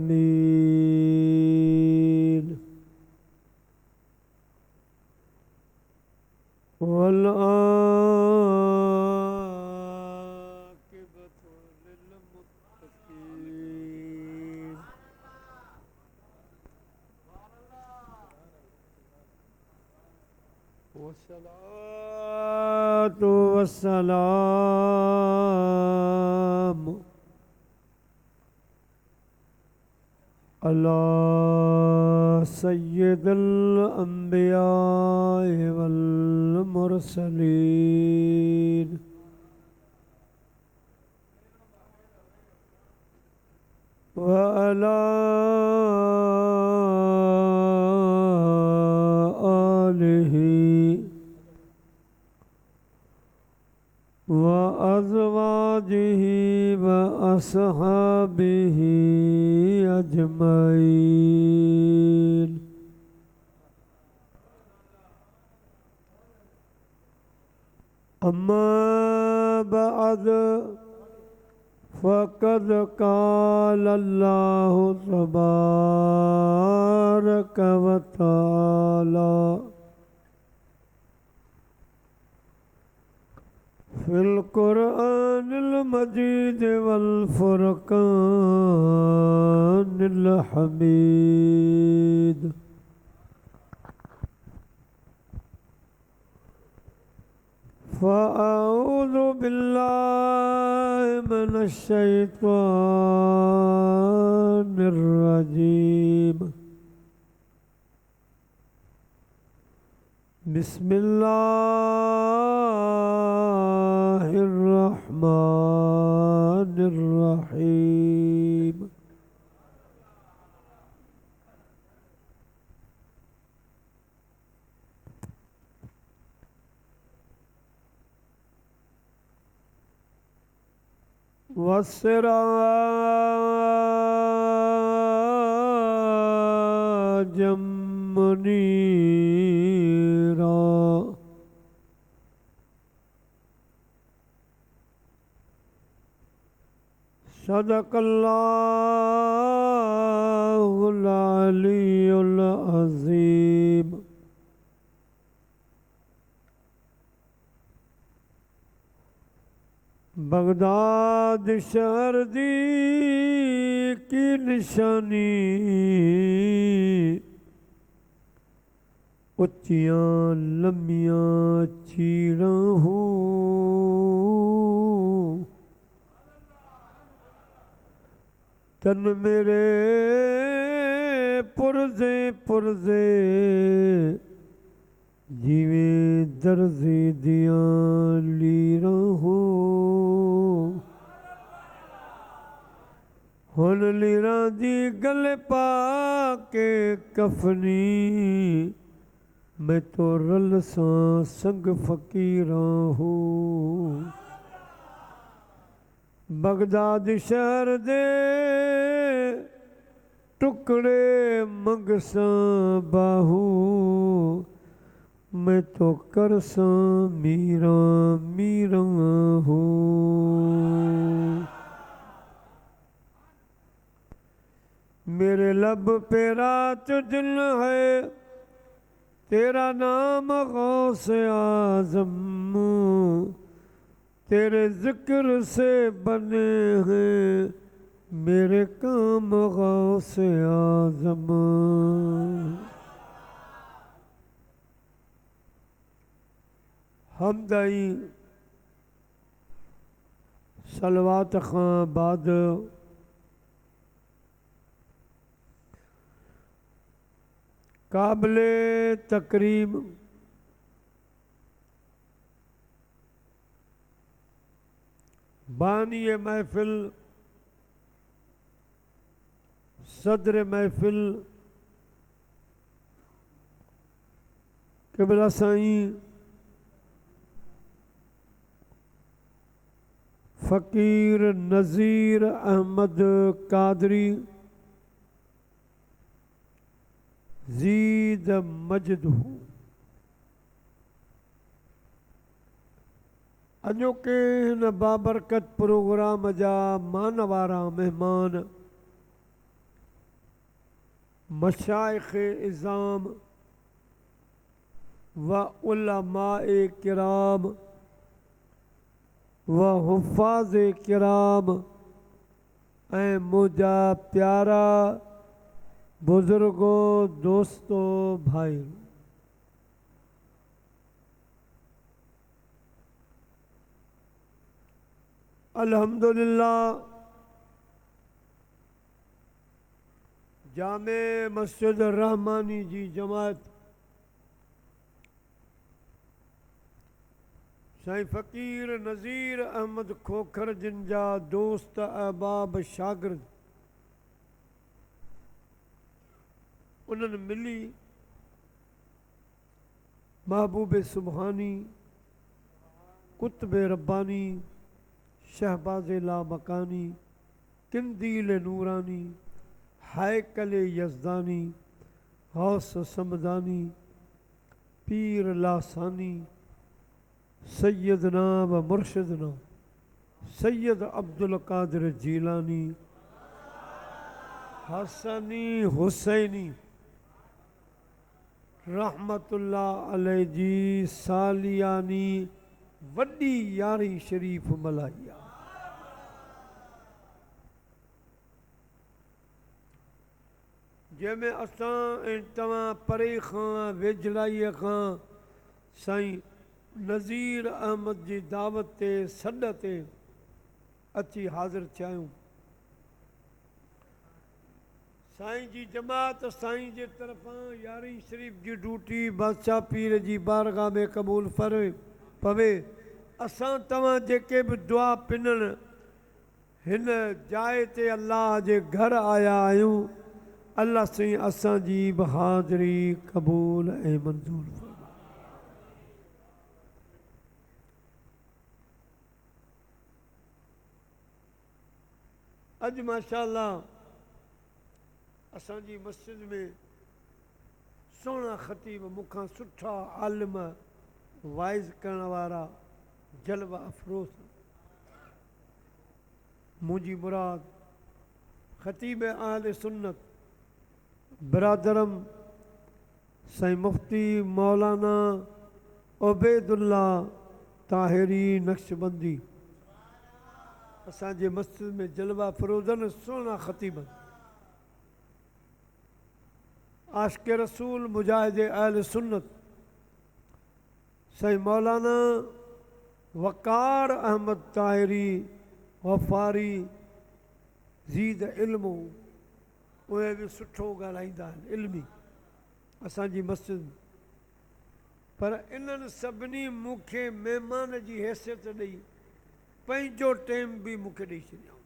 المرسلين والعاقبة للمتقين والصلاة والسلام على سيد الأنبياء والمرسلين وعلى آله وأزواجه وأصحابه أجمعين أما بعد فقد قال الله تبارك وتعالى في القرآن المجيد والفرقان الحميد فأعوذ بالله من الشيطان الرجيم بسم الله الرحمن الرحيم وسراجا منيرا صدق الله العلي العظيم बगदाद शहर दी की निशानी उच्चियां लम्मियां चीड़ां हो तन मेरे पुरजे पुरजे जिवें दर्जी दियां लीरां हो हुन लीरां दी गले पा के कफनी मैं तो रलसां संग फकीरां हो बगदाद शहर दे टुकड़े मंगसां बाहू मैं तो करसां मीरा मीरा हो मेरे लब पे रात दिन है तेरा नाम गौस आज़म तेरे जिक्र से बने हैं मेरे काम गौस आज़म हमदई सलवात खां बाद काबिले तकरीम बानी महफिल सदर महफिल क़िबला साईं फ़कीर नज़ीर अहमद कादरी ज़ीद मजदू अॼोके हिन बाबरकत प्रोग्राम जा मान वारा महिमान मशाइख इज़ाम व उलमाए किराम व हुफ़ाज़ किराम ऐं मुंहिंजा प्यारा बुज़ुर्गों दोस्तों भाई, अल्हम्दुलिल्लाह जामे मस्जिद रहमानी जी जमात साईं फ़कीर नज़ीर अहमद खोखर जिन जा दोस्त अहबाब शागिर्द उन्हनि मिली महबूब सुबहानी कुतुब रब्बानी शहबाज़ लामकानी किंदील नूरानी हैकल यज़दानी गौस समदानी पीर लासानी सैयदना व मुर्शिदना सैयद अब्दुल कादिर जीलानी हसनी हुसैनी रहमतुल्लाह अलैह जी सालियानी वड्डी यारी शरीफ मल्हाई। जंहिंमें असां ऐं तव्हां परे खां वेझड़ाईअ खां साईं नज़ीर अहमद जी दावत ते सॾ ते अची हाज़िर थिया आहियूं। साईं जी जमात साईं जे तरफ़ां यारहीं शरीफ़ जी ड्यूटी बादशाह पीर जी बारगाह में क़बूल पवे। असां तव्हां जेके बि दुआ पिनल हिन जाइ ते अल्लाह जे घर आया आहियूं, अल्लाह साईं असांजी बि हाज़िरी क़बूल ऐं मंज़ूर फरमाए। अॼु माशाअल्लाह असांजी मस्जिद में सुहिणा ख़तीब मूंखां सुठा आलिम वाइज़ करण वारा जलवा अफ़रोज़ मुंहिंजी मुराद ख़तीब अहले सुन्नत बिरादरम साईं मुफ्ती मौलाना उबैदुल्ला ताहिरी नक्शबंदी असांजे मस्जिद में जलवा फ़रोज़न सुहिणा ख़तीब आशिक़ रसूल मुजाहिद अहले सुन्नत साईं मौलाना वक़ार अहमद ताहिरी वफ़ारी ज़ीद इल्मु उहे बि सुठो ॻाल्हाईंदा आहिनि इल्मी असांजी मस्जिद। पर इन्हनि सभिनी मूंखे महिमान जी हैसियत ॾेई पंहिंजो टाइम बि मूंखे ॾेई छॾियो।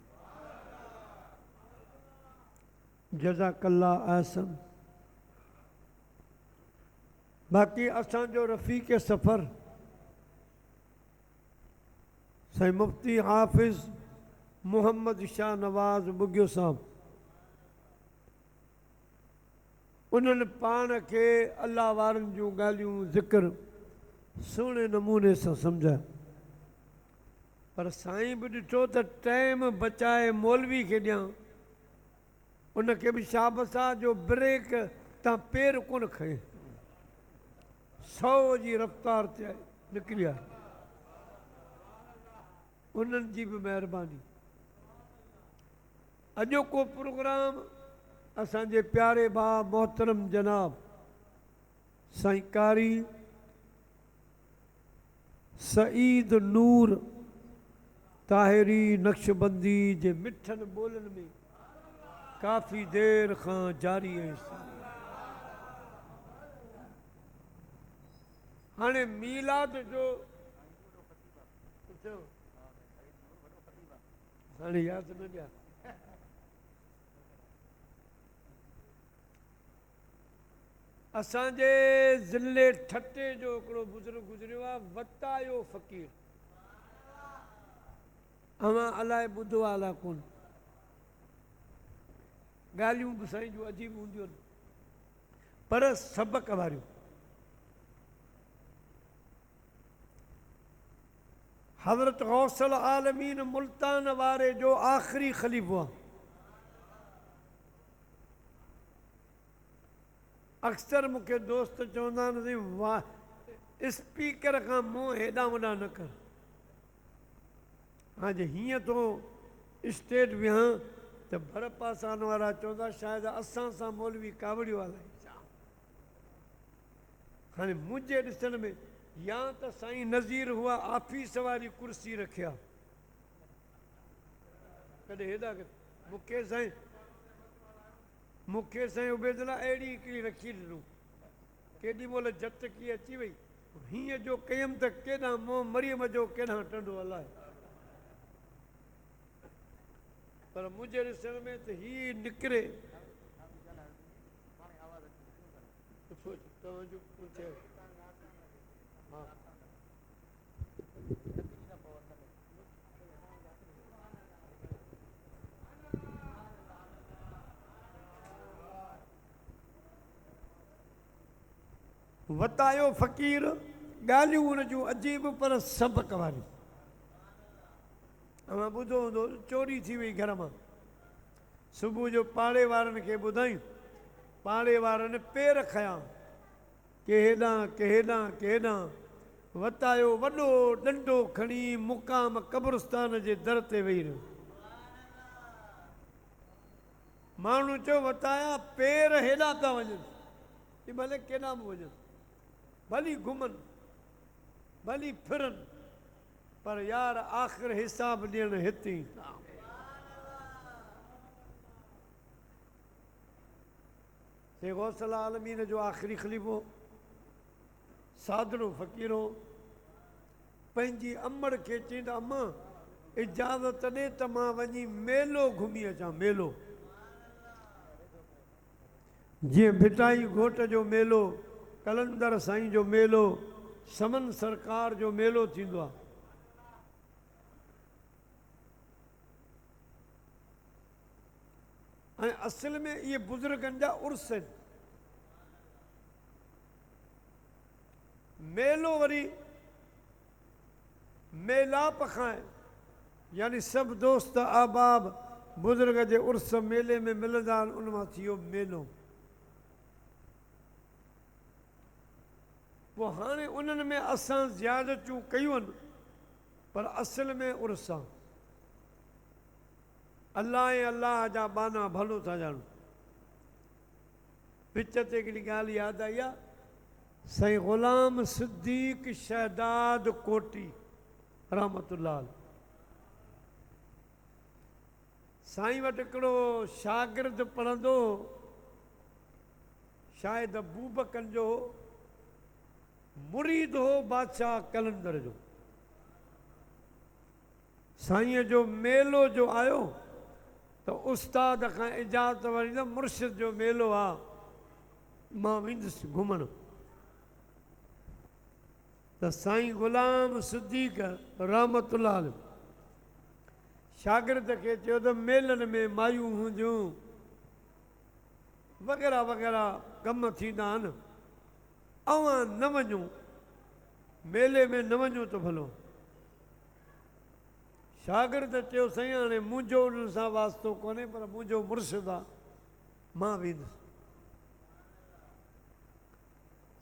जज़ाकल्ला अहसन। बाक़ी असांजो रफ़ीक़ सफ़र साईं मुफ्ती हाफ़िज़ मोहम्मद शाह नवाज़ बुगियो साहब, उन्हनि पाण खे अल्लाह वारनि जूं ॻाल्हियूं ज़िक्र सुहिणे नमूने सां सम्झायो। पर साईं बि ॾिठो त टाइम बचाए मौलवी खे ॾियां, उनखे बि शाबस आहे जो ब्रेक तां पेर कोन खए, 100 जी रफ़्तार ते निकिरी आहे। उन्हनि जी बि महिरबानी। अॼोको प्रोग्राम असांजे प्यारे भाउ मोहतरम जनाब साईं कारी सईद नूर ताहिरी नक्शबंदी जे मिठनि ॿोलनि में काफ़ी देर खां जारी आहे। हाणे मीलाद जो हाणे यादि न ॾिया। असांजे ज़िले ठटे जो हिकिड़ो बुज़ुर्ग गुज़रियो आहे वतायो फ़क़ीर, अवां अलाए ॿुधो आहे अलाए कोन। ॻाल्हियूं बि साईं जूं अजीब हूंदियूं आहिनि पर सबक वारियूं। हज़रत गौसल आलमीन मुल्तान वारे जो आख़िरी ख़लीफ़ो आहे। अक्सर मूंखे दोस्त चवंदा आहिनि साईं वाह स्पीकर खां मुंहुं हेॾां होॾां न कर। हाँ जे हीअं तो स्टेट विहां त भर पासान वारा चवंदा शायदि असां सां मौलवी कावड़ियूं हलाए। हाणे मुंहिंजे ॾिसण में या त साईं नज़ीर हुआ ऑफिस वारी कुर्सी रखिया कॾहिं हेॾा मूंखे साईं उबैदुल्ला अहिड़ी हिकिड़ी रखी ॾिनो केॾी महिल झटकी अची वई हीअं जो कयमि त केॾां मोह मरियम जो केॾां टंडो हलाए। पर मुंहिंजे ॾिसण में त हीअ निकिरे तव्हांजो हा वतायो फ़क़ीर ॻाल्हियूं हुन जूं अजीब पर सबक वारियूं। अमां ॿुधो हूंदो चोरी थी वई घर मां सुबुह जो पाड़े वारनि खे ॿुधाई पाड़े वारनि पेर खयां के हेॾां वतायो वॾो डंडो खणी मुक़ाम क़ब्रस्तान जे दर ते वेही रहियो। माण्हू चयो वताया पेर हेॾां था वञनि की भले केॾां बि वञनि भली घुमनि भली फिरनि पर यार आख़िर हिसाब ॾियणु हिते ई। शेख गौसल आलमीन जो आख़िरी ख़लीफ़ो सादड़ो फ़क़ीरो पंहिंजी अमड़ खे चई त अम्मा इजाज़त ॾे त मां वञी मेलो घुमी अचां। मेलो जीअं भिटाई घोट जो मेलो कलंदर साईं जो मेलो समन सरकार जो मेलो थींदो आहे। ऐं असल में इहे बुज़ुर्गनि जा उर्स आहिनि। मेलो वरी मेलाप खां आहे यानी सभु दोस्त अहबाब बुज़ुर्ग जे उर्स मेले में मिलंदा आहिनि उन मां थी वियो मेलो। पोइ हाणे उन्हनि में असां ज़ियादतियूं कयूं आहिनि पर असल में उर्स आहे। अलाह ऐं अलाह जा बाना भलो था ॼाणूं। विच ते हिकिड़ी ॻाल्हि यादि आई आहे साईं ग़ुलाम सिद्दीक़ शहदाद कोटी रहमतुल्लाह साईं वटि हिकिड़ो शागिर्द पढ़ंदो शायदि अबूबकन जो मुरीद हो बादशाह कलंदर जो। साईं जो मेलो जो आयो त उस्ताद खां इजाज़त वठी त मुर्शिद जो मेलो आहे मां वेंदुसि घुमण। त साईं ग़ुलाम सिद्दीक़ रहमतुल्लाह शागिर्द खे चयो त मेलनि में मायूं हूंदियूं वग़ैरह वग़ैरह कम थींदा आहिनि अवां न वञो मेले में न वञो त भलो। शागिर्द चयो साईं हाणे मुंहिंजो उन्हनि सां वास्तो कोन्हे पर मुंहिंजो मुर्शिद आहे मां वेंदुसि।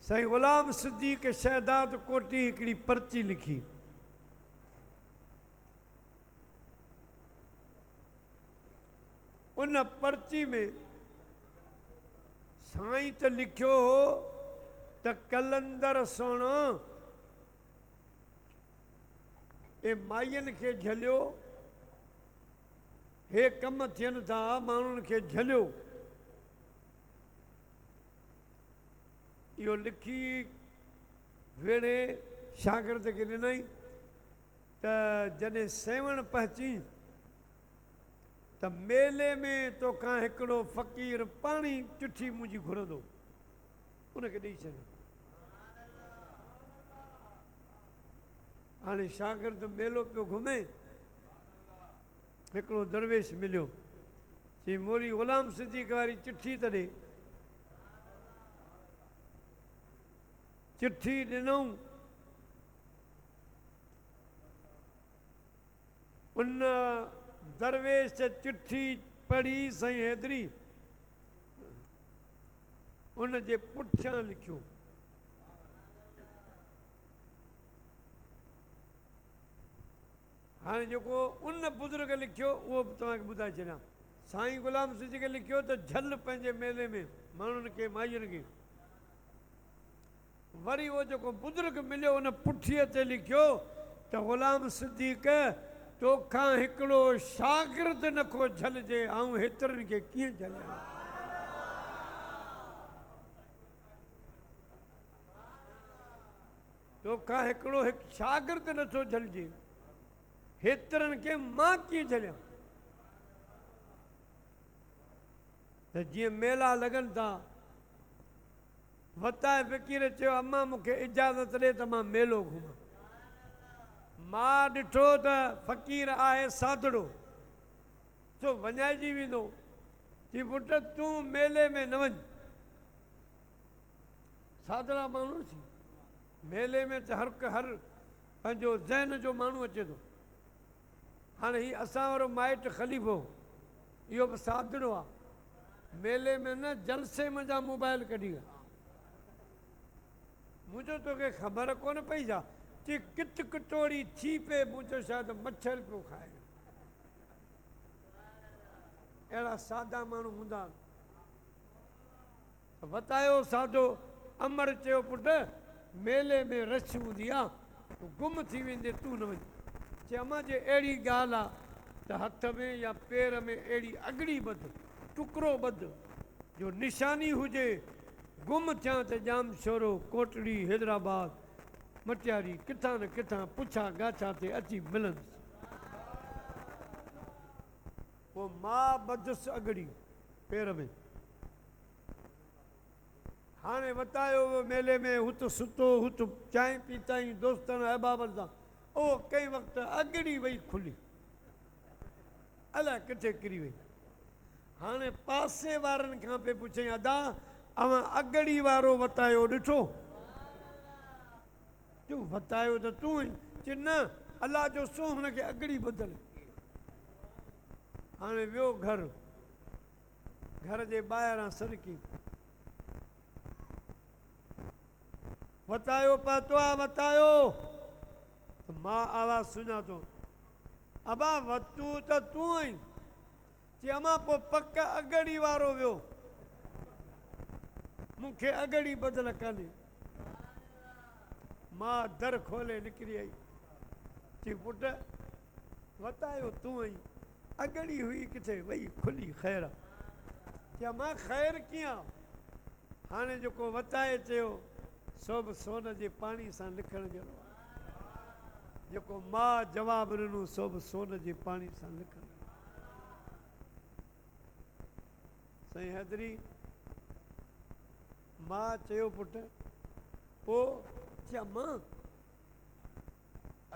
साईं ग़ुलाम सिद्दीक़ शहदाद कोटी हिकिड़ी पर्ची लिखी उन पर्ची में साईं त लिखियो हो त कलंदर सोणो ए माइयुनि खे झलियो हे कम थियनि था माण्हुनि खे झलियो। इहो लिखी वेड़े शागिर्द खे ॾिनई त जॾहिं सेवण पहुची त मेले में तोखां हिकिड़ो फ़क़ीर पाणी चिठी मुंहिंजी घुरंदो उनखे ॾेई छॾियो। हाणे शागिर्द मेलो पियो घुमे हिकिड़ो दरवेश मिलियो चई मोरी ग़ुलाम सिद्दीक़ वारी चिठी त ॾे। चिठी ॾिनऊं उन दरवेश चिठी पढ़ी साईं हैदरी उन जे पुठियां लिखियो। हाणे जेको उन बुज़ुर्ग लिखियो उहो बि तव्हांखे ॿुधाए छॾियां। साईं गुलाम सिंध खे लिखियो त झल पंहिंजे मेले में माण्हुनि खे माइयुनि खे। वरी उहो जेको बुज़ुर्ग मिलियो उन पुठीअ ते लिखियो त ग़ुलाम सिद्दीक़ तोखां हिकिड़ो शागिर्द नखो झलिजे, ऐं हेतिरनि खे कीअं झलियां। तोखां हिकिड़ो शागिर्द नथो झलिजे, हेतिरनि खे मां कीअं झलियां। त जीअं मेला लॻनि था, वताए फ़क़ीर चयो अम्मा मूंखे इजाज़त ॾे त मां मेलो घुमां। मां ॾिठो त फ़क़ीर आहे सादड़ो, सो वञाइजी वेंदो। चई पुट तूं मेले में न वञ, सादड़ा माण्हू थी मेले में त हर पंहिंजो ज़हन जो माण्हू अचे थो। हाणे हीउ असां वारो माइट ख़लीफ़ो इहो बि सादड़ो आहे, मेले में न जलसे मुंहिंजा मोबाइल कढी विया। मुंहिंजो तोखे ख़बर कोन पई छा? चई किट कटोरी थी पे, मुंहिंजो शायदि मच्छर पियो खाए। अहिड़ा सादा माण्हू हूंदा। वतायो सादो अमर चयो पुट मेले में रश हूंदी आहे, तूं गुम थी वेंदे, तूं न वञ। चई अम्मा जे अहिड़ी ॻाल्हि आहे त हथ में या पेर में अहिड़ी अगड़ी ॿध, टुकड़ो ॿध जो निशानी हुजे, गुम थियां त जाम शोरो कोटड़ी हैदराबाद मटियारी किथां न किथां पुछा गाछा ते अची मिलंदुसि। पोइ मां ॿधुसि अगड़ी पेर में। हाणे वतायो मेले में हुत सुतो, हुत चांहि पीताई दोस्तनि अहबाबनि सां। ओ कंहिं वक़्तु अगड़ी वई खुली, अलाए किथे किरी वई। हाणे पासे वारनि खां पिए पुछई अदा अवां अगड़ी वारो वतायो ॾिठो? तूं वतायो त तूं ई। चई न अलाह जो सो हुनखे अगड़ी ॿधल। हाणे वियो घर जे ॿाहिरां सरकी वतायो पातो आहे वतायो त मां आवाज़ सुञातो अबा वतू त तूं आई। चई अमा पोइ पक अगड़ी वारो वियो, मूंखे अगड़ी ॿधल कान्हे। मां दर खोले निकिरी आई। चई पुट वतायो तूं आई, अगड़ी हुई किथे वई खुली ख़ैर। चई मां ख़ैर कीअं? हाणे जेको वताए चयो सो बि सोन जे पाणी सां लिखण जहिड़ो। जेको मां जवाबु ॾिनो सो बि सोन जे पाणी सां लिखण। साईं हैदरी मां चयो पुट पोइ चया मां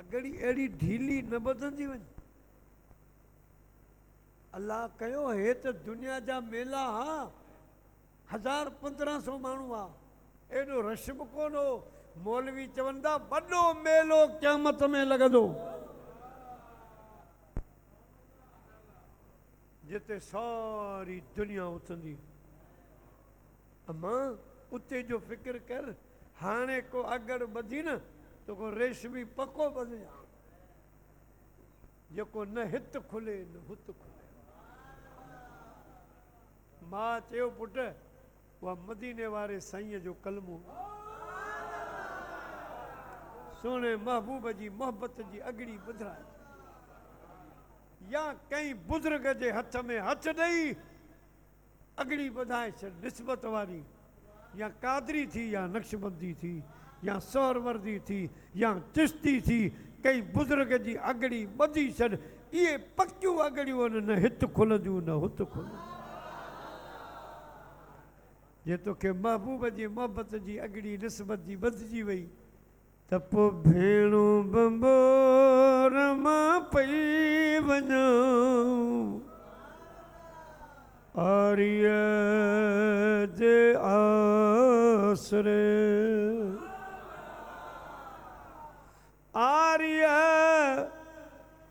अगड़ी अहिड़ी ढीली न ॿधंदी वञ। अल्लाह कयो हे त दुनिया जा मेला हा, 1000-1500 माण्हू आहे, एॾो रश बि कोन हो। मौलवी चवनि था वॾो मेलो क़यामत में लॻंदो, जिते सारी दुनिया उथंदी। अम्मा उते जो फ़िक्र कर, हाणे को अगड़ ॿधी न त को रेशमी पको ॿधिजां, जेको न हित खुले न हुत खुले। मां चयो पुट उहा मदीने वारे साईं जो कलमो, सोने महबूब जी मोहब्बत जी अगड़ी ॿुधाए, या कंहिं बुज़ुर्ग जे हथ में हथ ॾेई अगड़ी ॿधाए छॾ, निस्बत वारी, या कादरी थी या नक्शबंदी थी या सोहरवर्दी थी या चिश्ती थी, कंहिं बुज़ुर्ग जी अगड़ी ॿधी छॾ। इहे पकियूं अगड़ियूं आहिनि, न हित खुलंदियूं न हुत खुलंदियूं। जे तोखे महबूब जी मोहब्बत जी अगड़ी निस्बत जी ॿधिजी वई त पोइ भेणो बंबोर मां पई वञो, आर्य जे आसरे, आर्य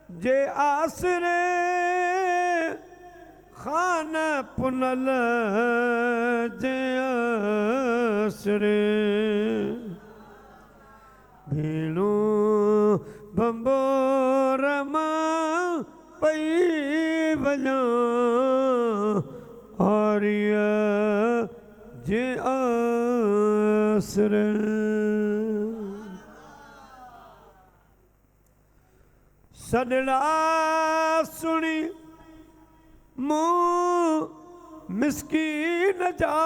जे आसरे खान पुनल जसरे भेणो बंबोरमा पई वञा आर्य जे आसर सदड़ा सुनी मुँह मिस्कीन जा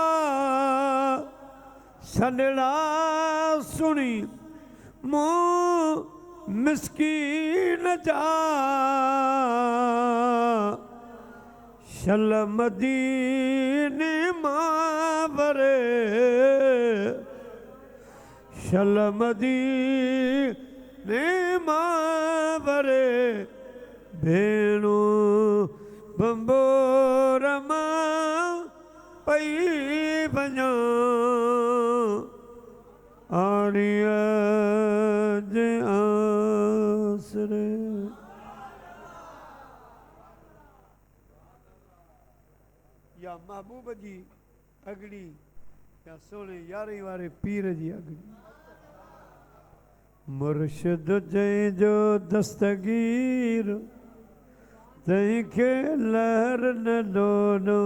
सदड़ा सुनी मुँह मिस्कीन जा शल मदीने मावरे शल मदीने मावरे भेणो बंबोरमा पई वञा आर्य जे आसरे या महबूब जी अगड़ी या सोने यारी वारे पीर जी अगड़ी मुर्शिद जय जो दस्तगीर तंहिंखे लहर न ॾोनो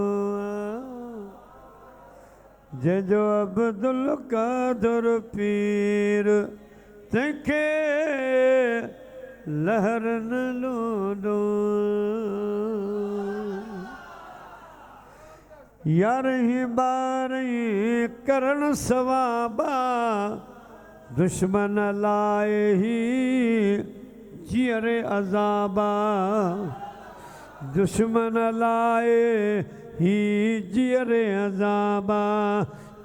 जंहिंजो अब्दुल कादर पीर तंहिंखे लहर न ॾोनो यारहीं ॿारहीं करण सवाबा दुश्मन लाए ही जीअरे अज़ाबा दुश्मन लाए ही जीअरे अज़ाबा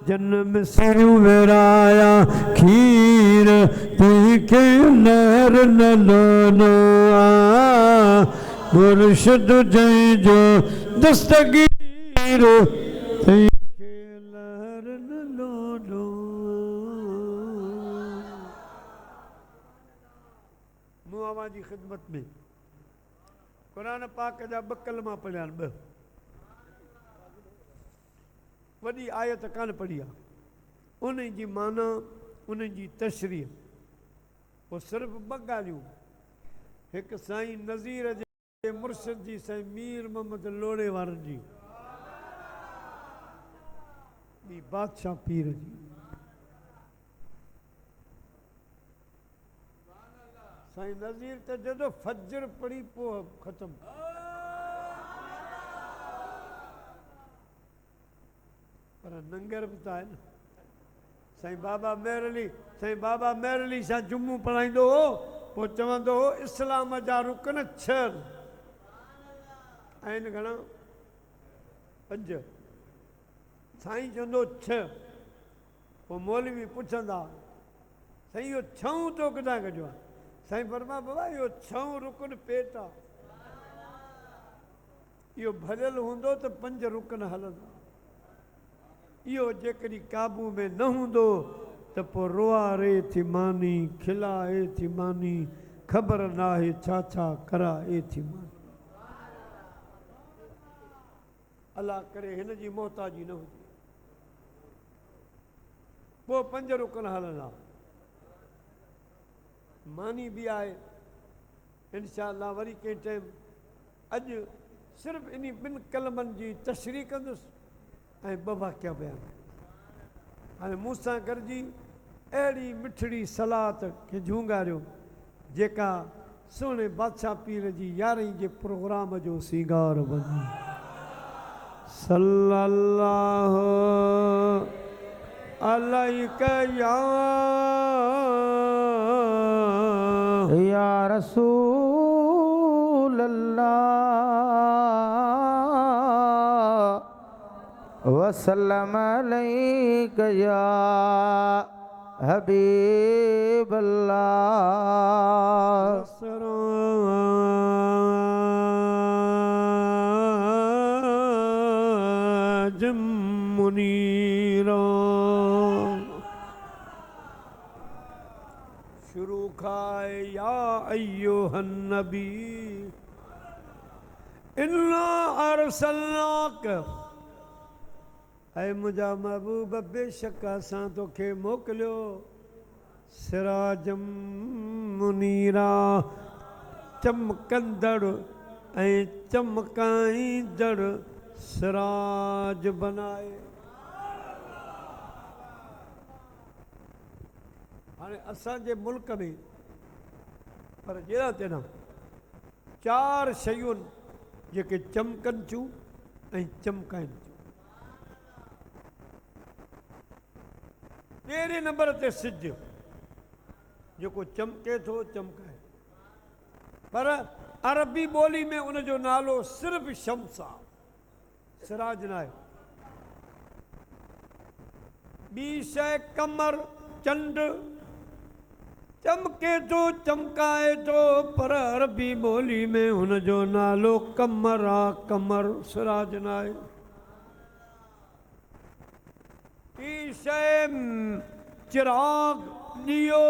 जन्म सिरू विराया खीर तंहिंखे लहर न ॾोनो मुर्शिद जंहिंजो दस्तगीर तंहिंखे लहर न ॾोनो मुआमा जी ख़िदमत में कुरान पाक जा ॿ कलमा पढ़िया आहिनि ॿ वॾी आयत कान पढ़ी आहे उन जी माना उन जी तशरीह पोइ सिर्फ़ु ॿ ॻाल्हियूं हिकु साईं नज़ीर जे मुर्शिद जी साईं मीर मोहम्मद लोड़े वारनि जी ॿी बादशाह पीर जी साईं नज़ीर त जदो फजर पढ़ी पोइ ख़तम पर नंगर बि त आहे न साईं बाबा मेहर अली सां जुमो पढ़ाईंदो हो पोइ चवंदो हो इस्लाम जा रुकन 6 आहिनि घणा 5 साईं चवंदो 6 पोइ मौलवी पुछंदा साईं इहो 6 तो किथां कढियो आहे साईं फरमा बाबा इहो 6 रुकन पेट आहे इहो भरियल हूंदो त 5 रुकन हलंदा इहो जेकॾहिं काबू में न हूंदो त पोइ रोआरे थी मानी खिलाए थी मानी ख़बर न आहे छा छा कराए थी मानी अलाह करे हिन जी मोहताजी न हुजे पोइ 5 रुकन हलंदा मानी बि आहे इंशाअल्लाह वरी कंहिं टाइम अॼु सिर्फ़ु इन 2 कलमनि जी तशरीह कंदुसि ऐं 2 वाक़िया बयान हाणे मूंसां गॾिजी अहिड़ी मिठड़ी सलात खे झूंगारियो जेका सुहिणे बादशाह पीर जी यारहीं जे प्रोग्राम जो सिंगार बणी सल्लल्लाहु अलैका या रसूल अल्लाह वसल्लम अलैका या हबीब अल्लाह मुनीरा शुरू खाए या अय्युहन नबी इन्ना अरसलनाक ऐ मुंहिंजा महबूब बेशक असां तोखे मोकिलियो सिराजम मुनीरा चमकंदड़ ऐं चमकाईंदड़ सिराज बनाए। हाणे असांजे मुल्क में पर जहिड़ा तेरा 4 शयूं जेके चमकनि थियूं ऐं चमकाइनि थियूं। पहिरें नंबर ते सिज जेको चमके थो चमकाए, पर अरबी ॿोली में उनजो नालो सिर्फ़ु शम्स आहे, सिराज न आहे। ॿी शइ कमर चंड चमके थो चमकाए थो, पर अरबी ॿोली में हुनजो नालो कमर आहे, कमर सिराज न आहे। ॿी शइ चिराग ॾीओ,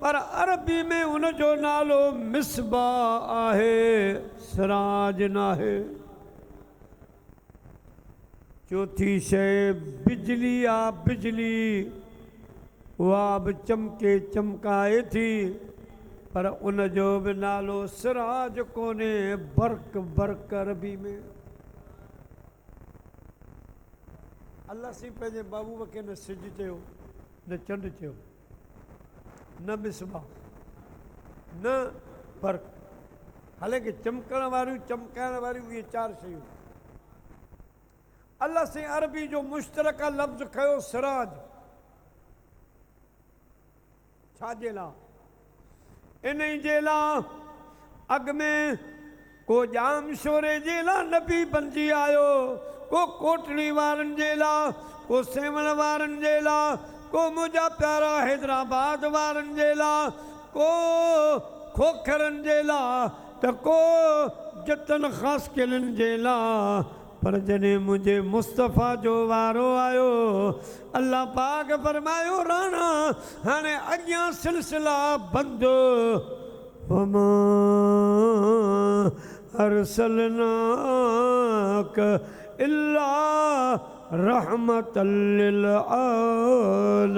पर अरबी में हुनजो नालो मिसबाह आहे, सिराज न आहे। चौथी शइ बिजली आहे, बिजली उहा बि चमके चमकाए थी, पर उनजो बि नालो सिराज कोन्हे, बर्क बर्क अरबी में। अल्लाह सी पंहिंजे महबूब खे न सिज चयो, न चंड चयो, न मिसबाह, न बर्क। हालांकि चमकण वारियूं चमकाइण वारियूं इहे 4 शयूं। अल्लाह से अरबी जो मुश्तरका लफ़्ज़ खयो सिराज, छाजे लाइ? इन जे लाइ अॻ में को जाम शोरे जे लाइ नबी बणिजी आयो, को कोटड़ी वारनि जे लाइ, को सेवण वारनि जे लाइ, को मुंहिंजा प्यारा हैदराबाद वारनि जे लाइ, को खोखरनि जे लाइ, त को जतन ख़ासि किलनि जे लाइ। पर जॾहिं मुंहिंजे मुस्तफ़ा जो वारो आयो, अल्लाह पाक फरमायो राणा हाणे अॻियां सिलसिला बंदि। वमा अरसलनाक इल्ला रहमतल लिल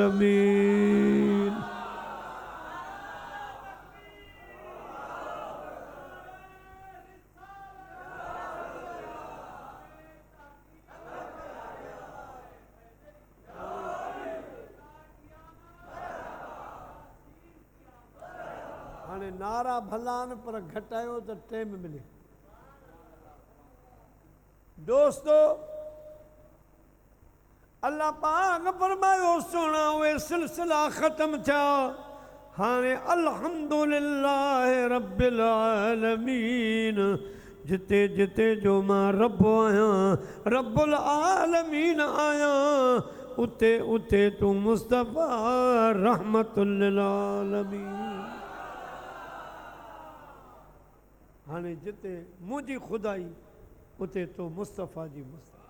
आलमीन। हाणे नारा भला आहिनि पर घटायो त टाइम मिले। दोस्तो अल्लाह पाक फरमायो सुणा उहे सिलसिला ख़त्म थिया। हाणे अल्हम्दुलिल्लाह रब्बिल आलमीन, जिते जिते जो मां रब आहियां, रब्बुल आलमीन आहियां, उते उते तूं मुस्तफ़ा रहमतुल लिल आलमीन। हाणे जिते मुंहिंजी खुदाई उते तो मुस्तफ़ा जी मुस्तफ़ा।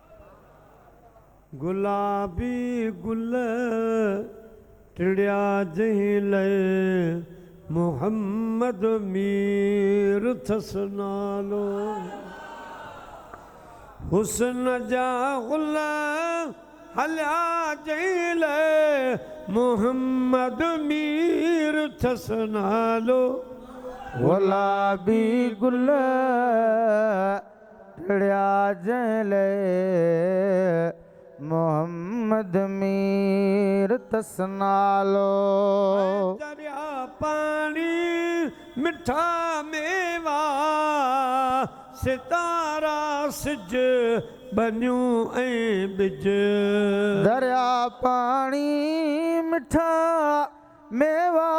गुलाबी गुल टिड़िया जंहिं लाइ मोहम्मद मीर थसि नालो, हुस्न जा गुल हलिया जंहिं लाइ मोहम्मद मीर थसि नालो। गुलाबी गुल टिड़िया जंहिं लाइ मोहम्मद मीर थसि नालो। दरिया पाणी मिठा मेवा सितारा सिज बनियूं ऐं बिज। दरिया पाणी मिठा मेवा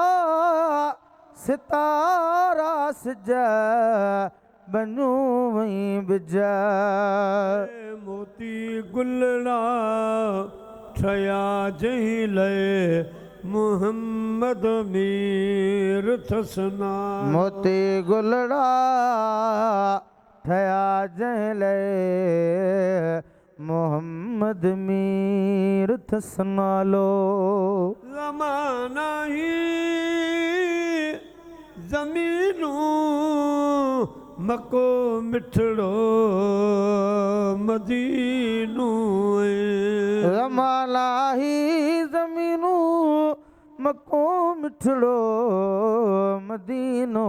सितारा सिज बनियूं ऐं बिज। मोती गुलड़ा ठया जंहिं लाइ मोहम्मद मीर थसि नालो। मोती गुलड़ा ठया जंहिं लाइ मोहम्मद मीर थसि नालो। ज़माना ही ज़मीनूं मको मिठड़ो मदीनू रमाला ही ज़मीनू मको मिठड़ो मदीनो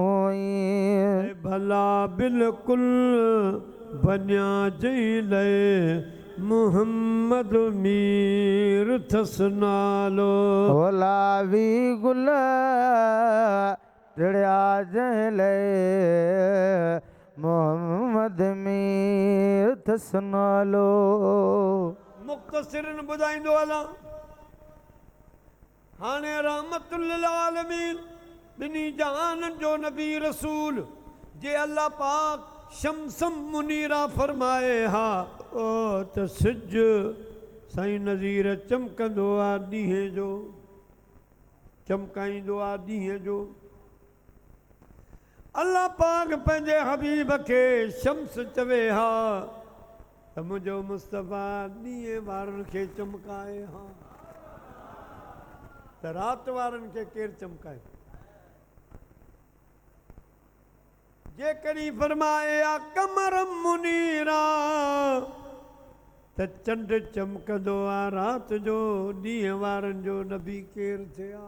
भला बिल्कुल बनिया जैले मुहम्मद मीर थसनालो गुलाबी गुल जड़िया जैले मोहम्मद मीर थसनालो मुख्तसिरन ॿुधाईंदो हलां हाणे रहमतुल लिल आलमीन ॿिन्ही जहाननि जो नबी रसूल जे अल्लाह पाक शमसम मुनीरा फरमाए हा ओ त सिज साईं नज़ीर चमकंदो आहे ॾींहं जो चमकाईंदो आहे ॾींहं जो अल्लाह पाक पंहिंजे हबीब खे शम्स चवे हा त मुंहिंजो मुस्तफ़ा ॾींहं वारनि खे चमकाए हा त राति वारनि खे केरु चमकाए जेकॾहिं फरमाए आ कमर मुनीरा त चंड चमकंदो आहे राति जो ॾींहं वारनि जो नबी केरु थिया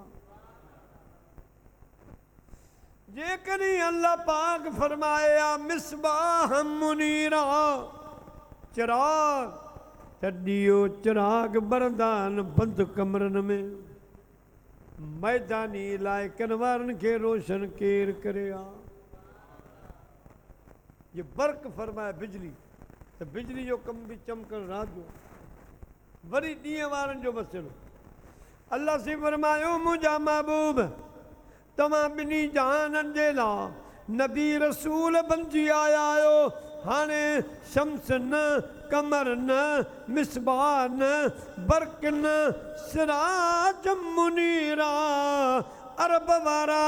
जेकॾहिं अल्लाह पाक फरमाए आ मिसबाह मुनीरा चिराग त ॾीओ चिराग ॿरंदा आहिनि बंदि कमरनि में मैदानी इलाइक़नि वारनि खे रोशन केरु करे आ ये बर्क फरमाए बिजली त बिजली जो कम बि चमकण राति जो वरी ॾींहं वारनि जो मसइलो अल्लाह से फरमायो मुंहिंजा महबूब तव्हां ॿिन्ही जहाननि जे लाइ नबी रसूल बणिजी आया आहियो हाणे शम्स न कमर न मिसबाह न बर्क न सिराज मुनीरा अरब वारा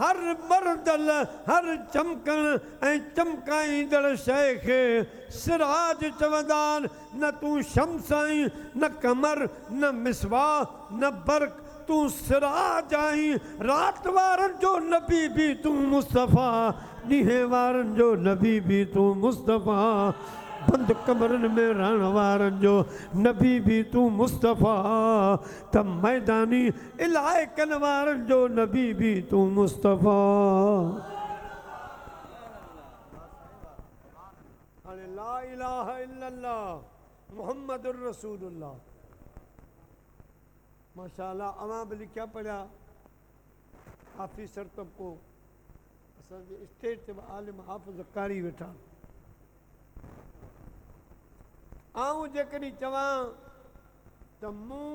हर मर्दल हर चमकण ऐं चमकाईंदड़ शइ खे सिराज चवंदा आहिनि न तूं शम्स आहीं न कमर न मिसबाह न बर्क तूं सिराज आहीं राति वारनि जो नबी बि तूं मुस्तफ़ा ॾींहं वारनि जो नबी बि तूं मुस्तफ़ा बंदि कमरनि में रहण वारनि जो नबी बि तूं मुस्तफ़ा त मैदानी इलाइक़नि वारनि जो नबी बि तूं मुस्तफ़ा हाणे ला इलाहा इल्लल्लाह मुहम्मदुर रसूलुल्लाह माशाअल्लाह अवां बि लिखिया पढ़िया ऑफिसर तबिको असांजे स्टेट ते आलिम हाफ़िज़ कारी वेठा आऊं जेकॾहिं चवां त मूं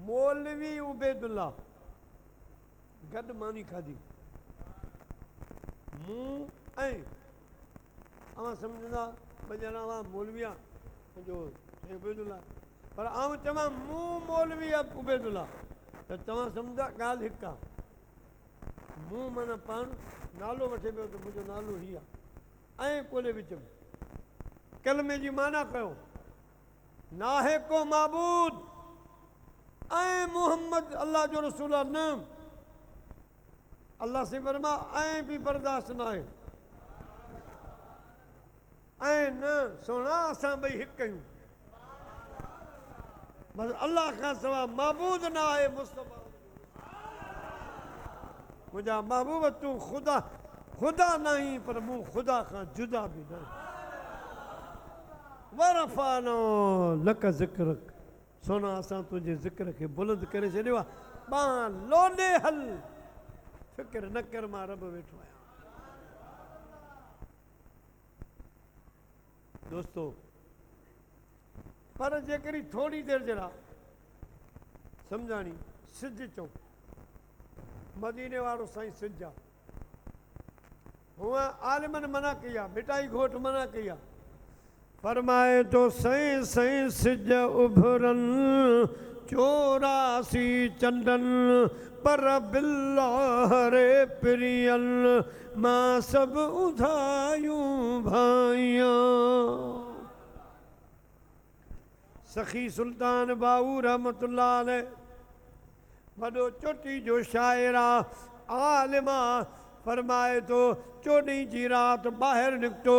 मौलवी उबैदुल्ला गॾु मानी खाधी मूं ऐं अवां सम्झंदा ॿ ॼणा हुआ मौलविया मुंहिंजो उबैदुल्ला पर आऊं चवां मूं मौलवी उबैदुल्ला त तव्हां सम्झा ॻाल्हि हिकु आहे मूं माना पाण नालो वठे पियो त मुंहिंजो नालो हीअ आहे ऐं कोले विच में कलमे जी माना कयो नाहे को माबूद ऐं मोहम्मद अल्लाह जो रसूल न अल्लाह से फरमा ऐं बि बर्दाश्त न आहे ऐं न सोना असां ॿई हिकु आहियूं बस अल्लाह खां सवाइ महबूद न आहे मुस्तफ़ा मुंहिंजा महबूब तूं ख़ुदा ख़ुदा न आहीं पर मूं ख़ुदा खां जुदा बि न वरफ़ानो लक ज़िक्र सोना असां तुंहिंजे ज़िक्र खे बुलंद करे छॾियो आहे पाण लोॾे हल फ़िक्र न कर मां रब वेठो आहियां दोस्तो पर जेकॾहिं थोरी देरि जे लाइ सम्झाणी सिज चऊं मदीने वारो साईं सिज आहे हूअं आलिमनि मना कई आहे मिटाई घोट मना कई आहे फरमाए तो सही सही सिज उभरनि 84 चंडनि पर बिल्लाह रे प्रियनि मां सभु उधायूं भाइयां सखी सुल्तान बाऊ रहमतुल्लाह अलैह वॾो चोटी जो शाइर आहे आलिम आहे फरमाए तो 14 जी रात ॿाहिरि निकितो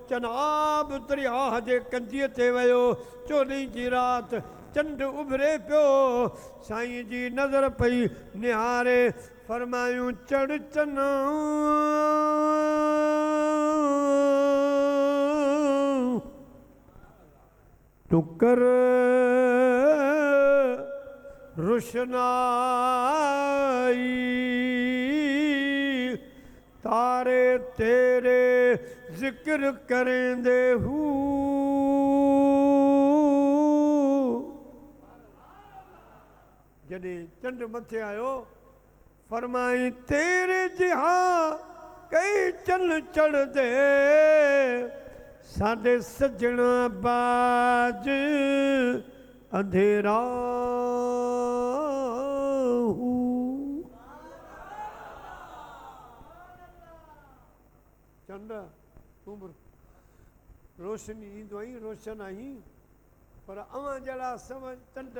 चनाब दरिया जे कंजीअ ते वियो 14 जी रात चंड उभरे पियो साईं जी नज़र पई निहारे फरमायूं चढ़ चना तू कर रोशनाई तारे तेरे जिक्र करेंदे हू जॾहिं चंड मथे आयो फरमाई तेरे जिहा कई चल चढ़ दे साडे सजणा बाज अंधेरा चंड उम्र रोशनी ईंदो आई रोशन आई पर अवां जहिड़ा समझ चंड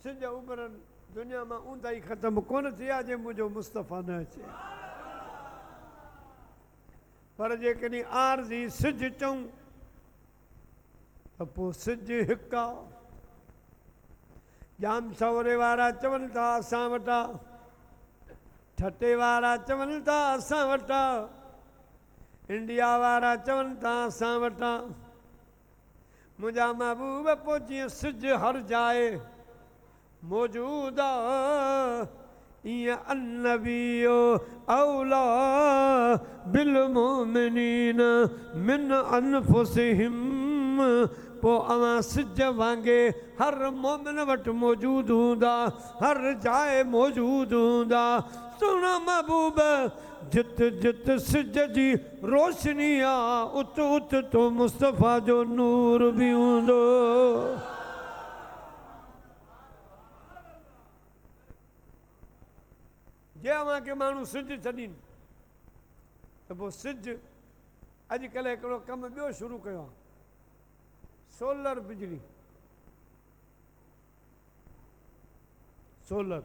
सिज उभरनि दुनिया मां ऊंदा ई ख़तमु कोन थिया जे मुंहिंजो मुस्तफ़ा न अचे पर जेकॾहिं आरज़ी सिज चऊं त पोइ सिज हिकु आहे जाम सवरे वारा चवनि था असां वटां ठटे वारा चवनि था असां वटां इंडिया वारा चवनि था असां वटां मुंहिंजा महबूब पोइ जीअं सिज हर जाइ मौजूद इं अन्नबियो औला बिल मोमिनीन मिन अनफुसिहिम पोइ अवां सिज वांगे हर मोमिन वटि मौजूद हूंदा हर जाइ मौजूद हूंदा सुहिणा महबूब जित जित सिज जी रोशनी आहे उत उत तो मुस्तफ़ा जो नूर बि हूंदो जे अवां खे माण्हू सिज छॾीनि त पोइ सिज अॼुकल्ह हिकिड़ो कमु ॿियो शुरू कयो आहे सोलर बिजली सोलर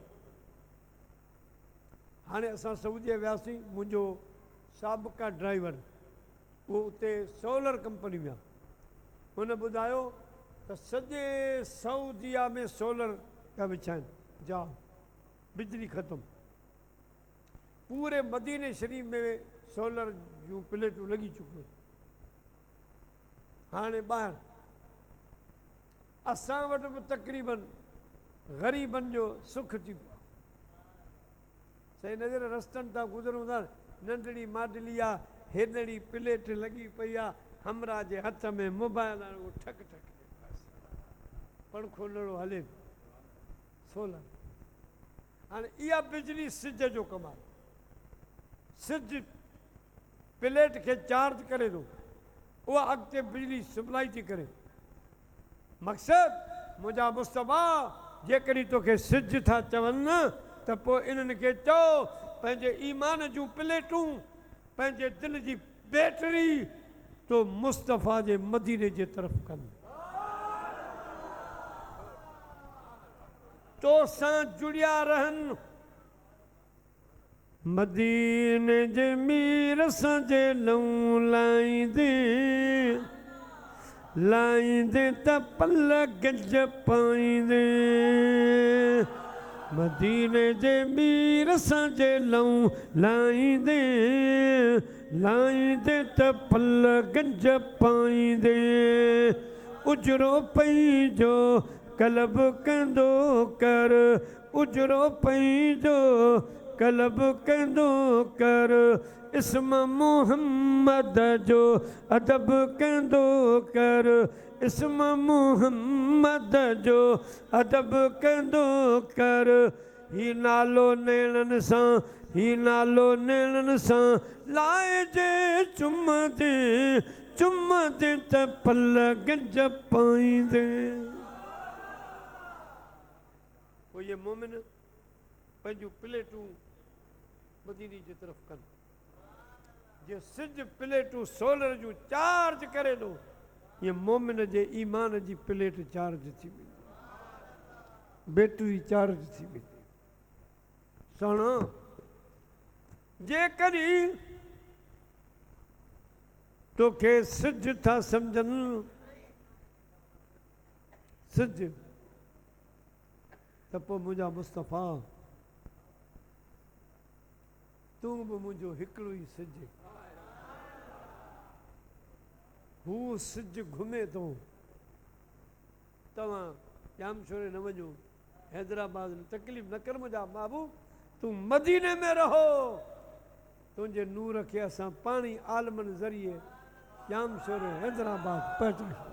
हाणे असां सऊदीअ वियासीं मुंहिंजो साबिक़ा ड्राइवर उहो उते सोलर कंपनी में आहे हुन ॿुधायो त सॼे सऊदीअ में सोलर पिया विछाइनि जा बिजली ख़तमु पूरे मदीने शरीफ़ में सोलर जूं प्लेटूं लॻी चुकियूं हाणे ॿाहिरि असां वटि बि तक़रीबन ग़रीबनि जो सुख थी पियो सही नज़र रस्तनि तां गुज़रूं था नंढड़ी माडली आहे हेॾड़ी प्लेट लॻी पई आहे हमरा जे हथ में मोबाइल आहे उहो ठक ठक पंखो नड़ो हले सोलर हाणे इहा बिजली सिज जो कमु आहे सिज प्लेट खे चार्ज करे थो उहा अॻिते बिजली सप्लाई थी करे मक़सदु मुंहिंजा मुस्तफ़ा जेकॾहिं तोखे सिज था चवनि न त पोइ इन्हनि खे चओ पंहिंजे ईमान जूं प्लेटूं पंहिंजे दिलि जी बैटरी तो मुस्तफ़ा जे मदीने जे तरफ़ कनि तो सां जुड़िया रहनि मदीने जे मीर सां जे लऊं लाईंदे लाईंदे त पल गज पाईंदे मदीने जे मीर सां जे लऊं लाईंदे लाईंदे त पल गज पाईंदे उजरो पंहिंजो कलब कंदो कर उजरो पंहिंजो कलब कंदो कर इस्म मुहम्मद जो अदब कंदो कर इस्म मुहम्मद जो अदब कंदो कर ही नालो नेणनि सां ही नालो नेणनि सां लाए जे चुमदे चुमदे त पल गंज पाईंदे पोइ ये मोमिन पंहिंजूं प्लेटूं मदीने जी तरफ़ कनि जे सिज प्लेटूं सोलर जूं चार्ज करे थो ये मोमिन जे ईमान जी प्लेट चार्ज थी वेंदी बैटरी चार्ज थी वेंदी साणा जेकॾहिं तोखे सिज था सम्झनि सिज त पोइ मुंहिंजा मुस्तफ़ा तूं बि मुंहिंजो हिकिड़ो ई सिज हू सिज घुमे थो तव्हां जामशोरे न वञो हैदराबाद में तकलीफ़ न कर मुंहिंजा बाबू तूं मदीने में रहो तुंहिंजे नूर खे असां पाणी आलमन ज़रिए जामशोरे हैदराबाद पहुचाए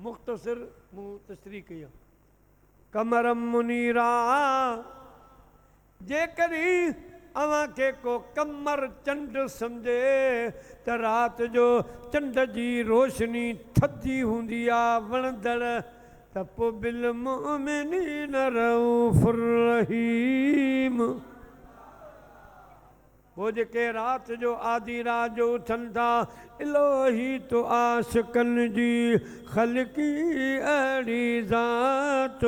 मुख़्तसिर मूं तशरी कई आहे कमरम मुनीरा जेकॾहिं अव्हां खे को कमर चंड सम्झे त राति जो चंड जी रोशनी थधी हूंदी आहे वणंदड़ त पोइ बिल मुमिनीन रऊफ़ुर रहीम वो जेके राति जो आधी रात जो उथनि था इलाही तो आशिकन जी ख़लकी अहिड़ी ज़ात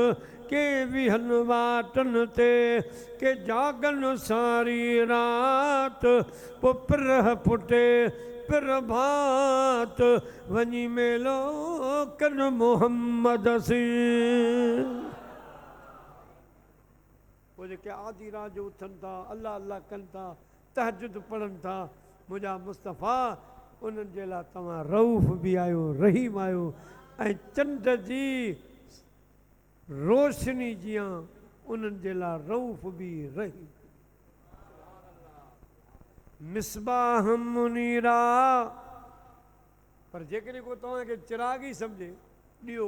के विहन वाटन ते के जागन सारी रात पो पिरह पुटे पिर भात वञी मेलो कन मोहम्मद सी वो जेके आधी रात जो उथनि था अल्लाह अल्लाह कनि था तहजुद पढ़नि था मुंहिंजा मुस्तफ़ा उन्हनि जे लाइ तव्हां रऊफ़ बि आहियो रहीम आहियो ऐं चंड जी रोशनी जीअं उन्हनि जे लाइ रऊफ़ बि रहीम मिसबाह मुनीरा पर जेकॾहिं को तव्हांखे चिराग ई सम्झे ॾियो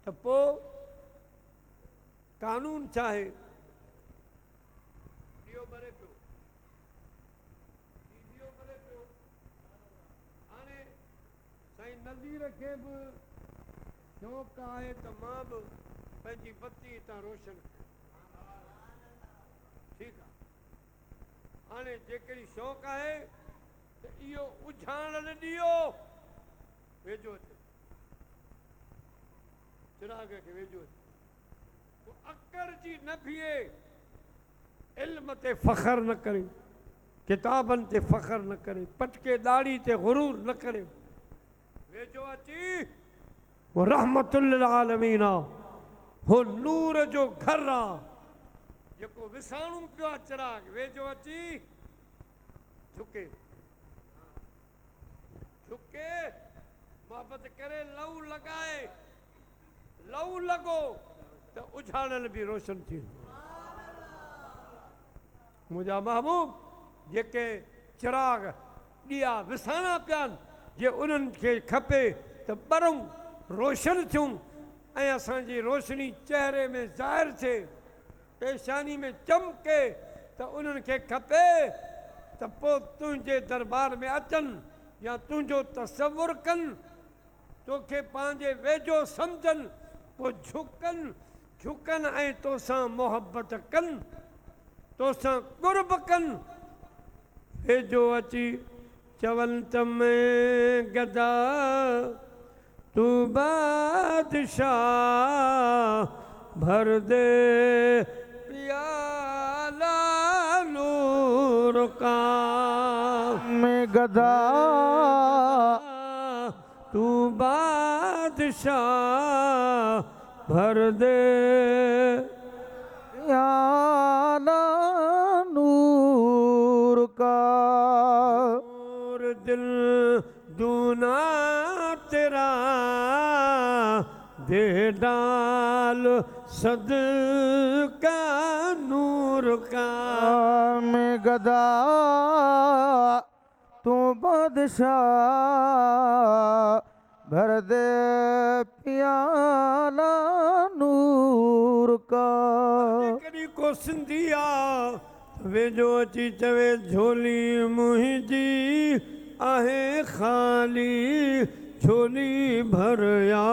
त पोइ कानून छा आहे ॾियो ॿरे पियो ॾियो ॿरे पियो हाणे साईं नज़ीर खे बि शौक़ु आहे त मां बि पंहिंजी बत्ती हितां रोशन ठीकु आहे हाणे जेकॾहिं शौक़ु आहे त इहो उझाणल ॾियो वेझो अचे चिराग खे वेझो अचे अकर जी न बीहे इल्म ते फ़ख्र न करे किताबनि ते फ़ख्र न करे पटके दाढ़ी ते गुरूर न करे वेझो अची वो रहमतुल आलमीन आहे हो नूर जो घर आहे जेको विसाणू पियो आहे चिराग वेझो अची झुके झुके मोहबत करे लहू लॻाए लहू लॻो त उझाड़ल बि रोशन थी मुंहिंजा महबूब जेके चिराग ॾिया विसाणा पिया आहिनि जे उन्हनि खे खपे त ॿरूं रोशन थियूं ऐं असांजी रोशनी चहिरे में ज़ाहिर थिए पेशानी में चमके त उन्हनि खे खपे त पोइ तुंहिंजे दरबार में अचनि या तुंहिंजो तसवुरु कनि तोखे पंहिंजे वेझो सम्झनि पोइ झुकनि ऐं तोसां मोहबत कनि तोसां क़ुर्ब कनि वेझो अची चवनि त मैं गदा तू बादशाह भर दे प्याला नूर का मैं गदा तू बादशाह भर दे प्याला नूर का और दिल दूना तेरा दे डाल सदका नूर का मैं गदा तू बादशाह भर दे प्याला नूर का कॾहिं को सिंधी आहे वेझो अची चवे झोली मुंहिंजी आहे ख़ाली झोली भर या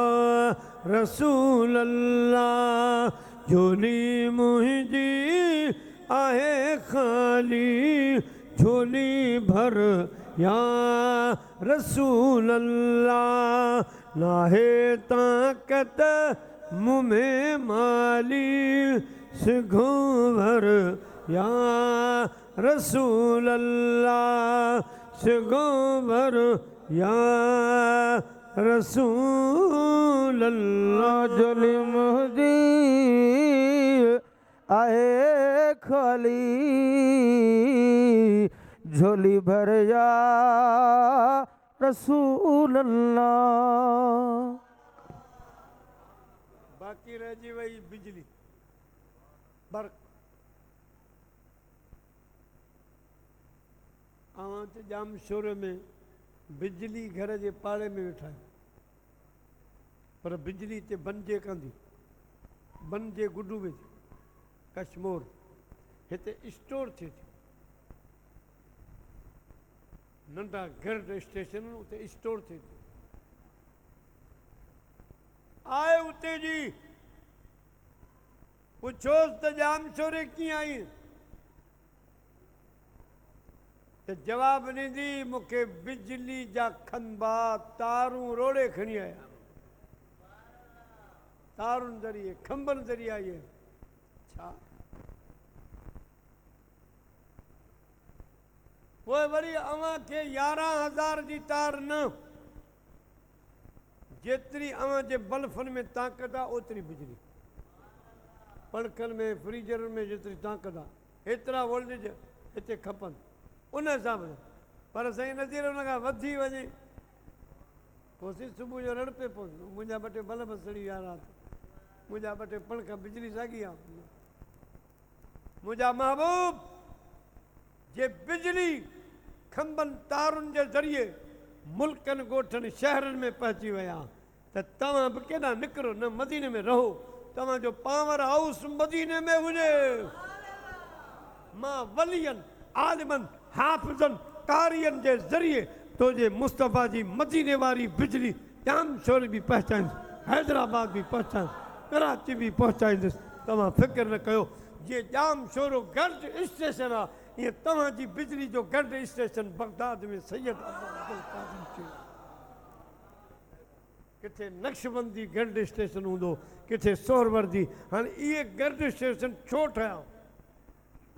रसूल अल्लाह झोली मुंहिंजी आहे ख़ाली झोली भर या रसूल अल्लाह नाहे ताक़त मुँह में माली सिखों भर या रसूल अल्लाह सिखों भर या रसूल अल्लाह झोली मुझी आहे खाली झोली भर या रसूल अल्लाह। बाकी रह जी वही बिजली बर्क आवां त जाम शोर में बिजली घर जे पाड़े में वेठा आहिनि पर बिजली ते बंजे कंदी बंजे गुडू में कश्मोर हिते स्टोर थिए थी नंढा गर्ड स्टेशन उते स्टोर थिए थी आए उते जी पुछोसि त जाम शोरे कीअं आई त जवाब ॾींदी मूंखे बिजली जा खंबा तारूं रोड़े खणी आया तारुनि ज़रिए खंबनि ज़रिए आई आहे छा पोइ वरी अव्हां खे 11,000 जी तार न जेतिरी अव्हां जे बल्फनि में ताक़त आहे ओतिरी बिजली पंखनि में फ्रीजरनि में जेतिरी ताक़त आहे एतिरा वोल्टेज हिते खपनि उन हिसाब सां पर साईं नज़ीर हुन खां वधी वञे पोइ सुबुह जो रड़ पे पवंदो मुंहिंजा ॿ टे बल्ब सड़ी विया राति मुंहिंजा ॿ टे पंख बिजली साॻी आहे मुंहिंजा महबूब जे बिजली खंबनि तारुनि जे ज़रिए मुल्कनि ॻोठनि शहरनि में पहुची विया त तव्हां बि केॾां निकिरो न मदीने में रहो तव्हांजो पावर हाउस मदीने में हुजे मां वलियनि आलिमनि हाफ़िज़नि कारियनि जे ज़रिए तुंहिंजे मुस्तफ़ा जी मदीने वारी बिजली जाम शोर बि पहुचाईंदुसि हैदराबाद बि पहुचाईंदुसि कराची बि पहुचाईंदुसि तव्हां फ़िक्र न कयो जीअं जाम शोरो गर्द स्टेशन आहे ईअं तव्हांजी बिजली जो गर्द स्टेशन बगदाद में सैयद अब्दुल कादिर थियो किथे नक्शबंदी गर्द स्टेशन हूंदो किथे सोहरवर्दी हाणे इहे गर्द स्टेशन छो ठहिया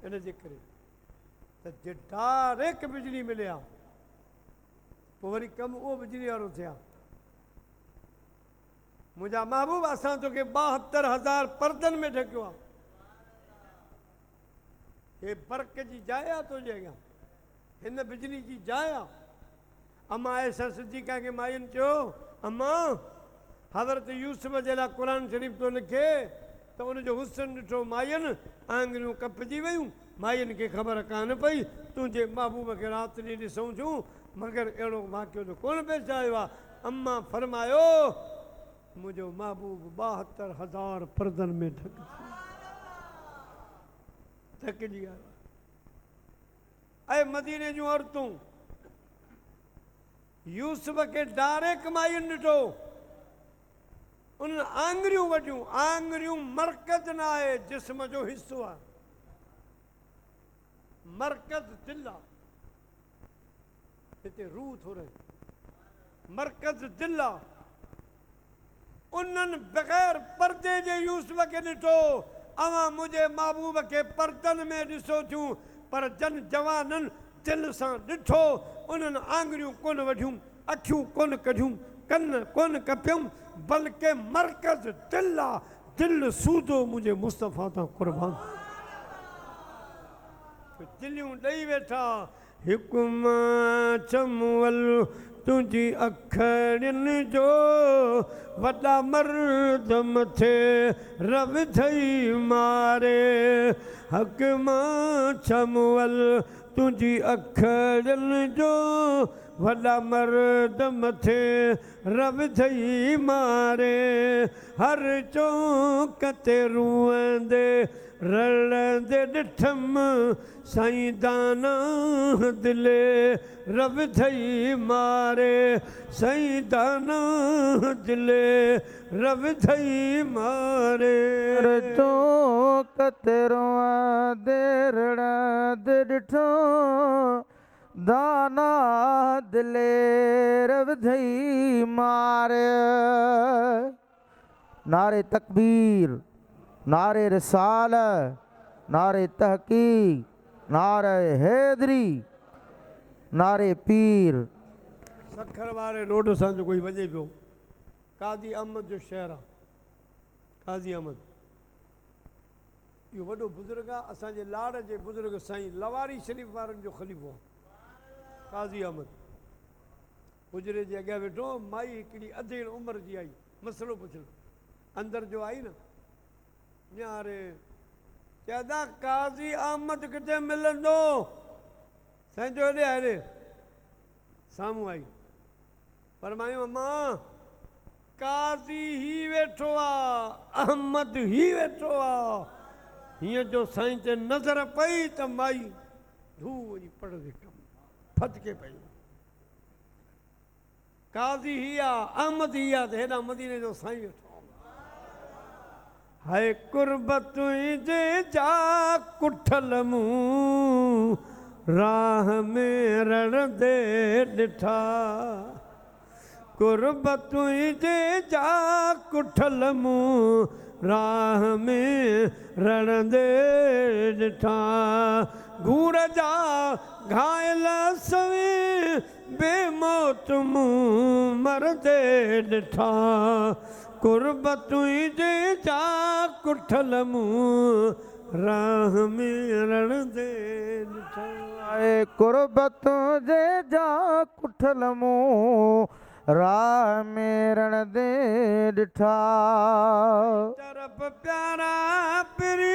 इन जे करे त जे डायरेक्ट बिजली मिले हा पोइ वरी कमु उहो बिजली वारो थिया मुंहिंजा महबूब असां तोखे 72,000 परदनि में ढकियो आहे हे बर्क़ जी जाइ आहे तुंहिंजे अॻियां हिन बिजली जी जाइ आहे अम्मा ऐसा सिद्दीक़ा खे मायुनि चयो अम्मा हज़रत यूसुफ जे लाइ क़ुर शरीफ़ थो लिखे त उनजो हुस्न ॾिठो मायुनि आङुरियूं कपिजी वियूं मायुनि खे ख़बर कान पई तुंहिंजे महबूब खे राति ॾींहुं ॾिसूं थियूं मगर अहिड़ो वाक़ियो त कोन पेश आयो आहे अम्मा फरमायो मुंहिंजो महबूब 72,000 परदनि में थकिजी आयो ऐं मदीने जूं औरतूं यूसुफ खे डायरेक्ट मायुनि ॾिठो उन्हनि आङुरियूं वढियूं आङुरियूं मरकज़ न आहे जिस्म जो हिसो आहे मरकज़ दिलि आहे हिते रूह थो रहे मरकज़ दिलि आहे उन्हनि बग़ैर परदे जे यूसुफ खे ॾिठो अवां मुंहिंजे महबूब खे परदनि में ॾिसो थियूं पर जन जवाननि दिलि सां ॾिठो उन्हनि आङुरियूं कोन वढियूं अखियूं कोन कढियूं कन कोन कपियूं बल्कि मरकज़ दिलि आहे दिलि सूदो मुंहिंजे मुस्तफ़ा तां क़ुर्बान दिलियूं ॾेई वेठा हिकु मां चमवल तुंहिंजी अखड़ियुनि जो वॾा मर्द मथे रव थई मारे हक़ मां चमवल तुंहिंजी अखड़ियुनि जो वॾा मर्द मथे रव थई मारे हर चौक ते रुअंदे रलंदे ॾिठमि साईं दाना दिले रब थई मारे साईं दाना दिले रब थई मारे तो कतरवा देरड़ा दे ॾिठो दाना दिले रब थई मारे नारे तकबीर, नारे रिसाल, नारे तहकीक, नारे हैदरी, नारे पीर। सखर वारे रोड सां जो कोई वञे पियो, काज़ी अहमद जो शहर आहे, काज़ी अहमद इहो वॾो बुज़ुर्ग आहे, असांजे लाड़ जे बुज़ुर्ग साईं लवारी शरीफ़ वारनि जो ख़लीफ़ो आहे काज़ी अहमद। हुजरे जे अॻियां वेठो, माई हिकिड़ी अधेड़ उमिरि जी आई, मसइलो पुछण अंदरि जो आई न, न्यारे चवंदा काज़ी अहमद किथे मिलंदो, साईं जो हेॾे हेॾे साम्हूं आई, फरमायूं अम्मा काज़ी ही वेठो आहे, अहमद ही वेठो आहे। हीअं जो साईं ते नज़र पई त माई धू वञी पढ़ंदे कमु फटके पई, काज़ी ही आहे, अहमद ही आहे, त हेॾा मदीने जो साईं वेठो हाय कुर्बत जे जा कुठल मूं राह में रणदे ॾिठा, कुर्बत जे जा कुठल मूं राह में रणदे ॾिठा, घूर जा घायल सवे बेमौत मूं मरदे ॾिठा, कुर्बत जे जा कुठल मूं राह में रणदे ॾिठा। कुर्बत जे जा कुठल मूं राह में रणदे ॾिठा, तरफ प्यारा पिरी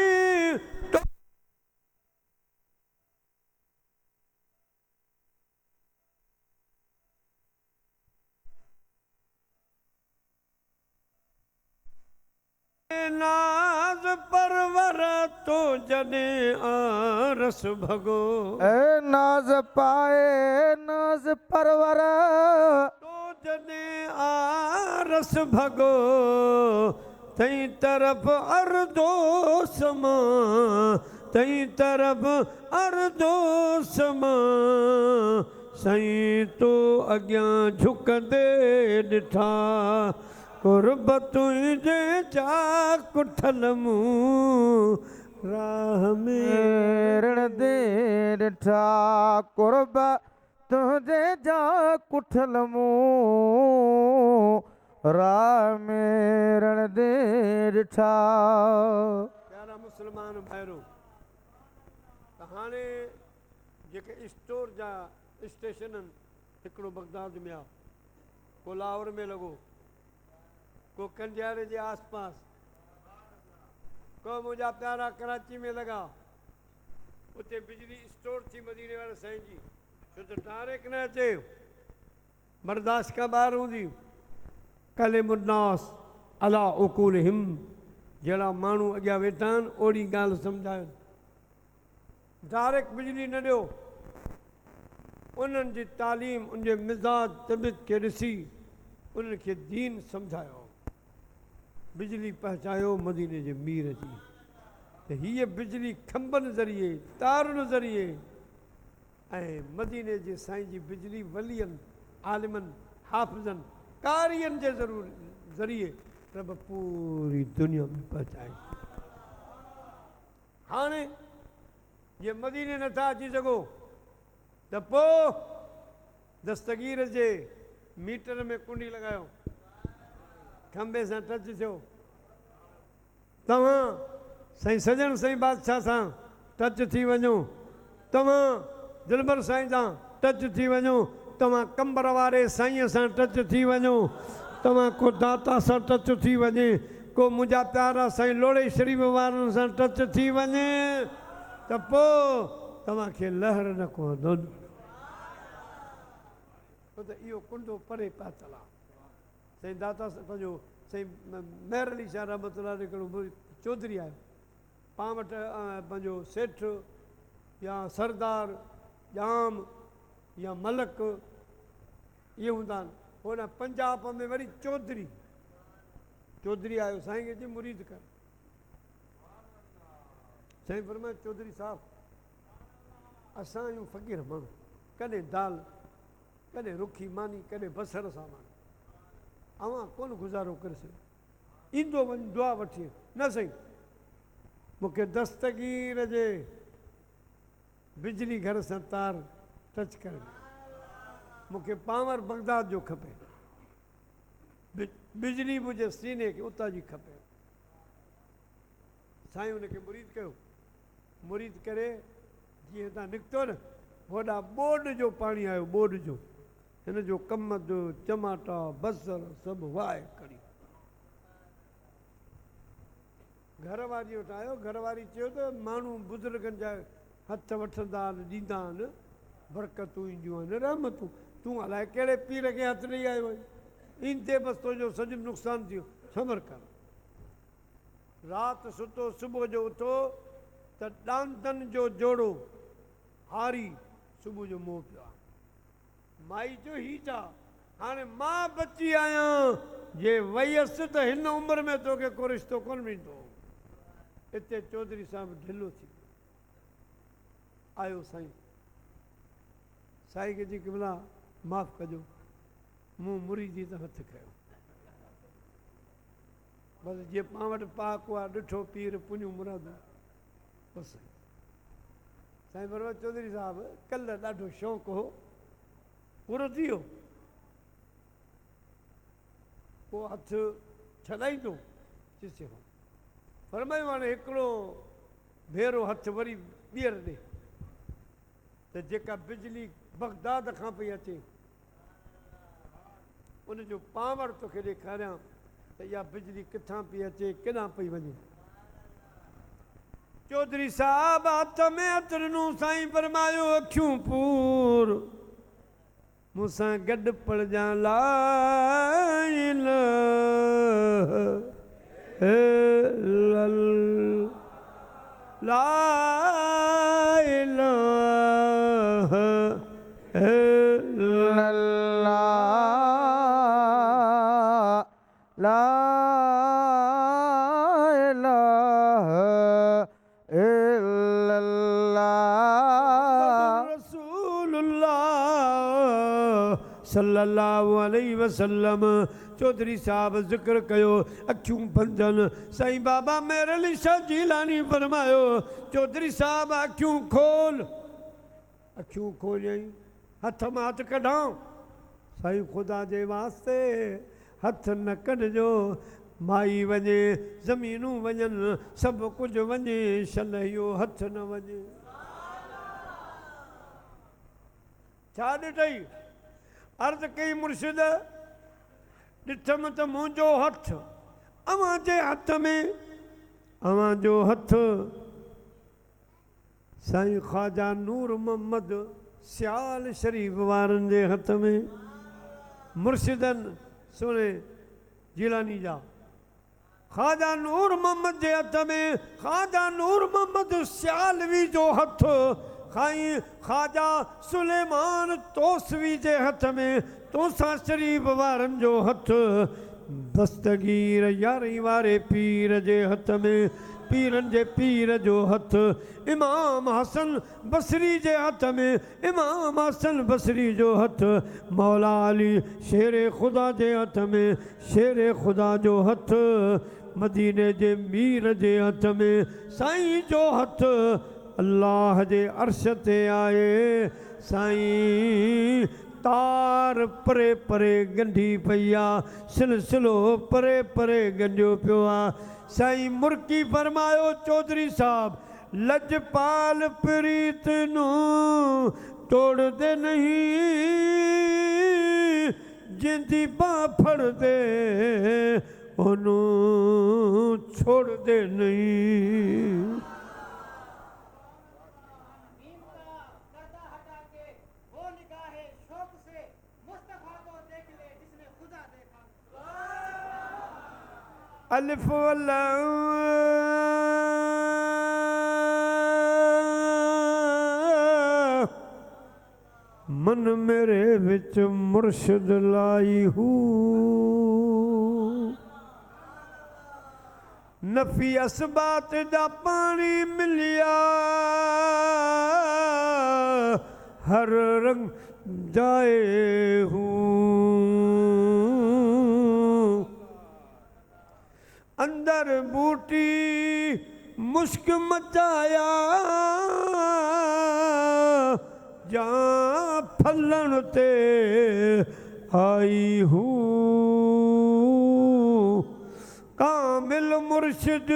नाज परवर तो जॾहिं आरस भगो, ए नाज पाए नाज परवर तो जॾहिं आरस भगो, तई तरफ अर्दो समा, तई तरफ अर्दो समा, साईं तो अॻियां झुकंदे ॾिठा, कुर्बत जे जा कुठल मूं राह में रणदे ॾिठा, कुर्बत जे जा कुठल मूं राह में रणदे ॾिठा। प्यारा मुस्लमान भाइरो, त हाणे जेके स्टोर जा स्टेशन आहिनि, हिकिड़ो बगदाद में आहे, को लाहौर में लॻो, को कंडियारे जे आस पास, को मुंहिंजा प्यारा कराची में लॻा, उते बिजली स्टोर थी मदीने वारे साईं जी, छो त डायरेक्ट न अचे, बर्दाश्त खां ॿाहिरि हूंदी, कलिमुन्नास अला उकूलहिम, जहिड़ा माण्हू अॻियां वेठा आहिनि ओड़ी ॻाल्हि सम्झायो, डायरेक्ट बिजली न ॾियो, उन्हनि जी तालीम उनजे मिज़ाज तबियत खे ॾिसी उन्हनि खे दीन सम्झायो, बिजली पहुचायो मदीने जे मीर जी, त हीअ बिजली खंभनि ज़रिए तारुनि ज़रिए ऐं मदीने जे साईं जी बिजली वलियनि आलिमनि हाफ़िज़नि कारियनि जे ज़रिए रब पूरी दुनिया में पहुचाए। हाणे जे मदीने नथा अची सघो त पोइ दस्तगीर जे मीटर में कुंडी लॻायो, खंबे सां टच थियो, तव्हां साईं सजण साईं बादशाह सां टच थी वञो, तव्हां दिलबर साईं सां टच थी वञो, तव्हां कंबर वारे साईं सां टच थी वञो, तव्हां को दाता सां टच थी वञे, को मुंहिंजा प्यारा साईं लोड़े शरीफ़ वारनि सां टच थी वञे, त पोइ तव्हांखे लहर न पवंदो, छो त इहो कुंडो परे पातल आहे। साईं दाता पंहिंजो साईं मेहर अली शाह रहमतुल्लाह हिकिड़ो चौधरी आयो, पाण वटि पंहिंजो सेठ या सरदार जाम या मलक इहे हूंदा आहिनि, हो न पंजाब में वरी चौधरी आयो, साईं खे चई मुरीद कर, साईं फरमाए चौधरी साहिबु असां आहियूं फ़क़ीर माण्हू, कॾहिं दाल कॾहिं रुखी मानी कॾहिं बसर सां मानी, अवां कोन गुज़ारो करे सघो, ईंदो वञ दुआ वठी न साईं मूंखे दस्तगीर जे बिजली घर सां तार टच करणी मूंखे पावर बगदाद जो खपे बिजली मुंहिंजे सीने खे उतां जी खपे साईं हुनखे मुरीद कयो मुरीद करे जीअं हितां निकितो न होॾा ॿोॾ जो पाणी आयो ॿोॾ जो हिन जो कमद टमाटा बसर सभु वाहे कड़ी घर वारी वटि आयो घर वारी चयो त माण्हू बुज़ुर्गनि जा हथ वठंदा आहिनि ॾींदा आहिनि बरकतूं ईंदियूं आहिनि रहमतूं तूं अलाए कहिड़े पीर खे हथु ॾेई आयो आहीं ईंदे बसि तुंहिंजो सॼो नुक़सानु थियो सबर कर राति सुतो सुबुह जो उथो त ॾांदनि जो जोड़ो हारी सुबुह जो मोह पियो आहे माई जो ही छा हाणे मां बची आहियां जे वयसि त हिन उमिरि में तोखे को रिश्तो कोन ॾींदो हिते चौधरी साहिबु ढिलो थी आयो साईं साईं खे जी कंहिंमहिल माफ़ु कजो मूं मुरीदी त हथु कयो बसि जीअं पाण वटि पाक आहे ॾिठो पीर पुञूं मुरादूं बसि साईं बरोबर चौधरी साहिबु कल्ह ॾाढो शौक़ु हो पूरो थी वियो पोइ हथु छॾाईंदो चीसे फरमायो हाणे हिकिड़ो भेरो हथु वरी ॿीहर ॾे त जेका बिजली बगदाद खां पई अचे उनजो पावर तोखे ॾेखारियां त इहा बिजली किथां पई अचे किथां पई वञे चौधरी साहिब हथ में हथु ॾिनो साईं फरमायो अखियूं पूर मूंसां गॾु पढ़जां ला ला सल्लल्लाहु अलैहि वसल्लम चौधरी साहब ज़िक्र कयो अखियूं बंदनि साईं बाबा मेरे अली शाह जीलानी फरमायो चौधरी साहब अखियूं खोलियई हथ मां हथ कढां साईं ख़ुदा जे वास्ते हथ न कढिजो माई वञे ज़मीनूं वञनि सभु कुझु वञे शन इहो हथ न वञे छा ॾिठई अर्ज़ कई मुर्शिद ॾिठमि त मुंहिंजो हथु अव्हां जे हथ में अव्हां जो हथु साईं ख्वाजा नूर मोहम्मद सियाल शरीफ़ वारनि जे हथ में मुर्शिदनि सुने जिलानी जा ख्वाजा नूर मोहम्मद जे हथ में ख्वाजा नूर मोहम्मद सियालवी जो हथु ख्वाजा सुलेमान तोसवी जे हथ में तोसा शरीफ़ वारनि जो हथु दस्तगीर यारहीं वारे पीर जे हथ में पीरनि जे पीर जो हथु इमाम हसन बसरी जे हथ में इमाम हसन बसरी जो हथु मौला अली शेर ख़ुदा जे हथ में शेर ख़ुदा जो हथु मदीने जे मीर जे हथ में साईं जो हथु अल्लाह जे अर्श ते आए साईं तार परे परे गंढी पई आहे सिलसिलो परे परे गंढियो पियो आहे साईं मुर्की फरमायो चौधरी साहब लजपाल प्रीत नूं तोड़दे नहीं जिंदी बांह फड़दे ओनू छोड़दे नहीं अलिफ मन मेरे विच मुर्शिद लाई हूँ नफी असबात दा पानी मिलिया हर रंग जाए हूँ अंदर बूटी मुश्क मचाया जा फलन ते आई हूँ कामिल मुर्शिद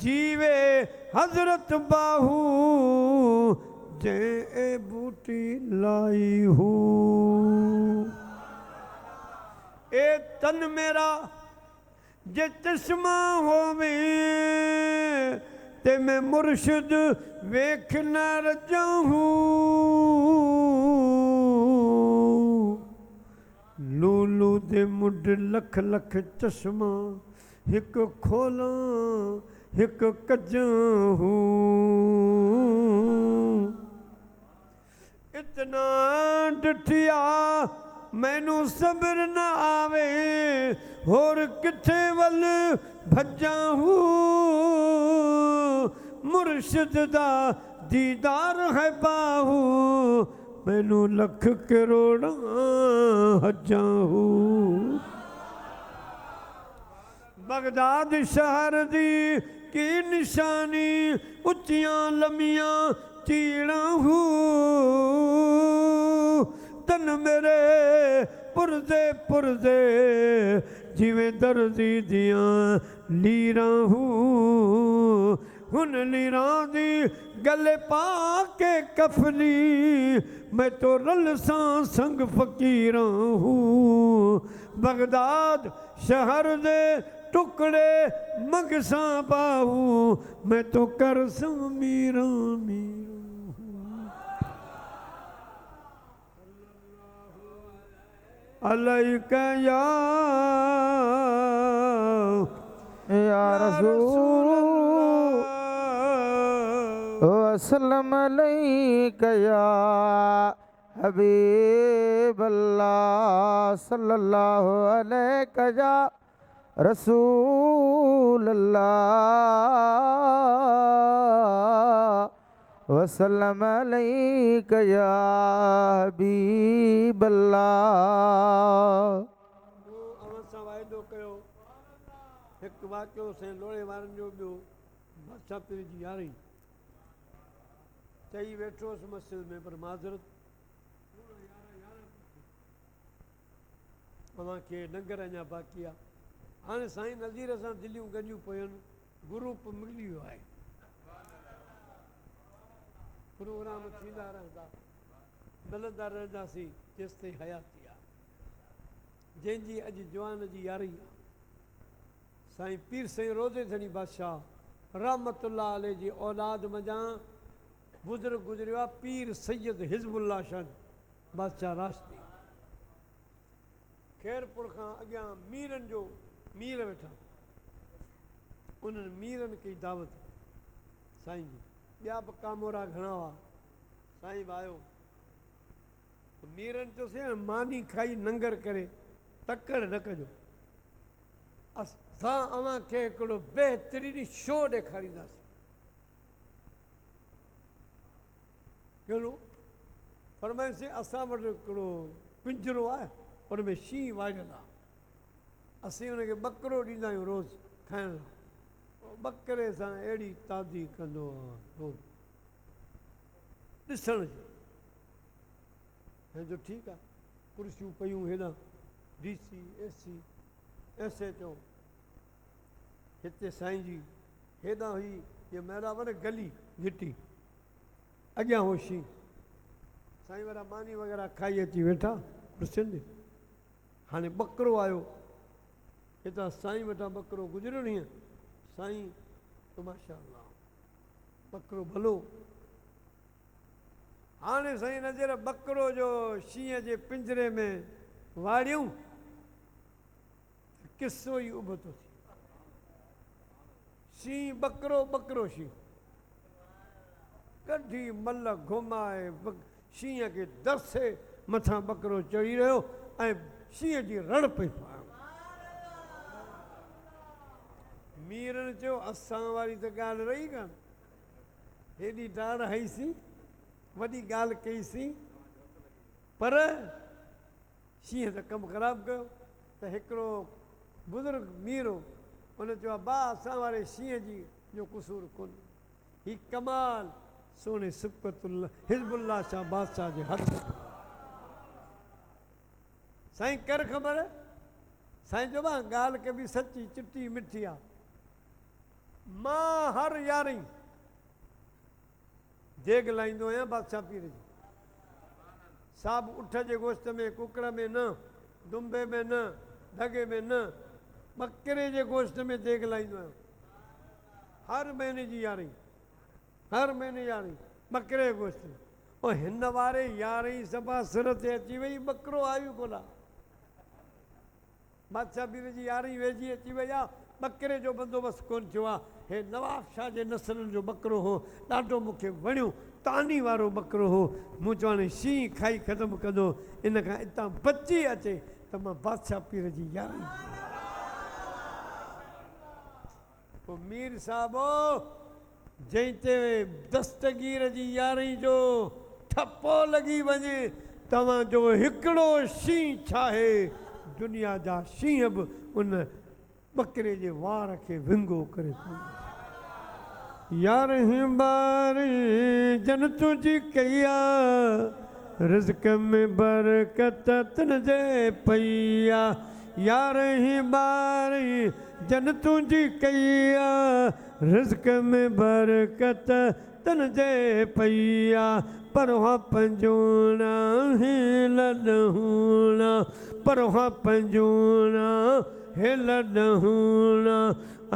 जीवे हजरत बाहू जे ए बूटी लाई हूँ ए तन मेरा जे चश्मा होवे ते मैं मुर्शिद वेख न रजाहूं लूलू दे मुड लख लख चश्मा हिक खोला हिक कजाहूं इतना डिठिया मैनू सब्र न आवे होर किथे वल भज्जा हूँ मुर्शिद दा दीदार है बाहू मैनू लख करोड़ा हज्जा हूँ बगदाद शहर दी की निशानी उच्चियां लमियां चीड़ा हूँ तन मेरे पुरदे पुरदे जिवें दर्जी दियां लीरां हूँ हुन लीरां दी गले पा के कफनी मैं तो रलसा संग फकीरां हूँ बगदाद शहर दे टुकड़े मगसा बाहू मैं तो करसा मीरा मीरा अलैका या रसूल वसल्लम अलैका या हबीब अल्लाह सल्लल्लाहु अलैका या रसूल अल्लाह वसल्लम अलैका या हबीब अल्लाह असां वाइदो कयो हिकु वाक़ियो साईं लोड़े वारनि जो ॿियो बादशाह पीर जी यारहीं चई वेठो हुअसि मस्जिद में पर माज़रत तव्हांखे लंगर अञा बाक़ी आहे हाणे साईं नज़ीर सां दिलियूं गॾियूं पियूं आहिनि ग्रुप मिली वियो आहे प्रोग्राम थींदा रहंदा मिलंदा रहंदासीं जेसि ताईं हयाती आहे जंहिंजी अॼु जवान जी यारहीं आहे साईं पीर साईं रोज़े धणी बादशाह रहमतुल्लाह अलैह जी औलाद मञा बुज़ुर्ग गुज़रियो आहे पीर सैयद हिज़बुल्लाह शाह बादशाह राशदी खैरपुर खां अॻियां मीरनि जो मीर वेठा उन्हनि मीरनि कई दावत साईं जी ॿिया बि कामोरा घणा हुआ साईं बि आयो मीरनि चयोसीं मानी खाई नंगर करे तकड़ न कजो असां अव्हांखे हिकिड़ो बहितरीन शो ॾेखारींदासीं कहिड़ो फरमाइसीं असां वटि हिकिड़ो पिंजरो आहे उन में शींहं वाढ़ियल आहे असीं हुनखे ॿकरो ॾींदा आहियूं रोज़ु खाइण लाइ ॿकरे सां अहिड़ी ताज़ी कंदो आहे रोज़ु ॾिसण जो ऐं जो ठीकु आहे कुर्सियूं पयूं हेॾां DC AC SHO हिते साईं जी हेॾां हुई इहा महिरा वॾे गली घिटी अॻियां हो शींहं साईं वारा मानी वग़ैरह खाई अची वेठा सिंध हाणे ॿकरो आयो हितां साईं वटां ॿकरो गुज़रियो नी साईं तो माशाअल्लाह ॿकरो भलो हाणे साईं नज़र ॿकरो जो शींहं जे पिंजरे में वाड़ियूं किसो ई उभो थो थिए शींहं ॿकरो ॿकरो शींहं कढी मल घुमाए शींहं खे दरसे मथां ॿकरो चढ़ी रहियो ऐं शींहं जी रण पई पाए मीरनि चयो असां वारी त ॻाल्हि रही कान हेॾी डाढ़ हईसीं वॾी ॻाल्हि कईसीं पर शींहं त कमु ख़राबु कयो त हिकिड़ो बुज़ुर्ग मीर हो उन चयो बा असां वारे शींहं जी जो क़सूर कोन्हे, ही कमाल सोने सिबकतुल्ला हिज़बुल्ला शाह बादशाह जे हथ। साईं कर ख़बर, साईं चयो बा ॻाल्हि के बि सची चिटी मिठी आहे। मां हर यारहीं देग लाहींदो आहियां बादशाह पीर जी। साब उठ जे गोश्त में, कुकड़ में न, दुंबे में न, धगे में न, बकरे जे गोश्त में देग लाहींदो आहियां। हर महीने जी यारहीं, हर महीने यारहीं बकरे जे गोश्त में। ऐं हिन वारे यारहीं सफ़ा सिर ते अची वई, बकरो आयु कोन्हा। बादशाह पीर जी यारहीं वेझी अची वई आहे, बकरे जो बंदोबस्तु कोन थियो आहे। हे नवाब शाह जे नसलनि जो बकरो हो, ॾाढो मूंखे वणियो, तानी वारो बकरो हो। मूं चयो हाणे शींहं खाई ख़तमु कंदो, इन खां हितां बची अचे त मां बादशाह पीर जी यारहीं। पोइ मीर साहिबो जंहिं ते दस्तगीर जी यारहीं जो ठपो लॻी वञे, तव्हांजो हिकिड़ो शींहं छाहे, दुनिया जा शींहं बि उन बकरे जे वार खे विंगो करे यारहीं बारी जनतू जी कया, रिज़्क़ में बरकत तन जे पईया। यारहीं बारी जनतू जी कया, रिज़्क़ में बरकत तन जे पईया। परवा पंजूना ही लॾहूना, परवा पंजूना हे लॾहूना,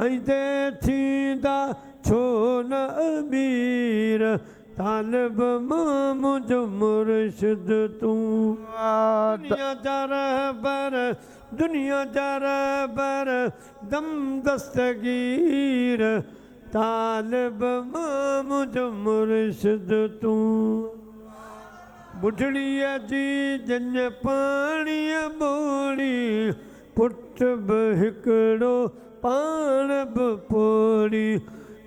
ऐं दे थींदा छो न अमीर, तालिब मां मुंहिंजो मुर्शिद तूं। दुनिया जा रहबर, दुनिया जा रहबर, दम दस्तगीर, तालिब मां मुंहिंजो मुर्शिद तूं। बुढड़ीअ जी जंज पाणीअ ॿोड़ी, पुट बि हिकिड़ो पाण बि पोड़ी।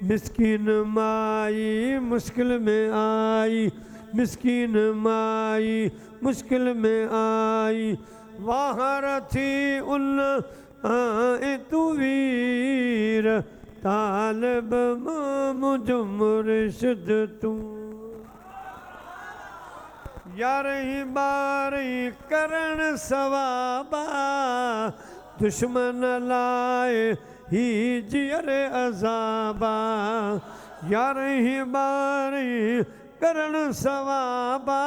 मिसकिन माई मुश्किल में आई, मिसकिन माई मुश्किल में आई, वाहर थी उन आए तू वीर, तालिब मां मुंहिंजो मुर्शिद तूं। यारहीं बारहीं करण सवाबा, दुश्मन लाए ही जियर अज़ाबा। यारहीं बारहीं करण सवाबा,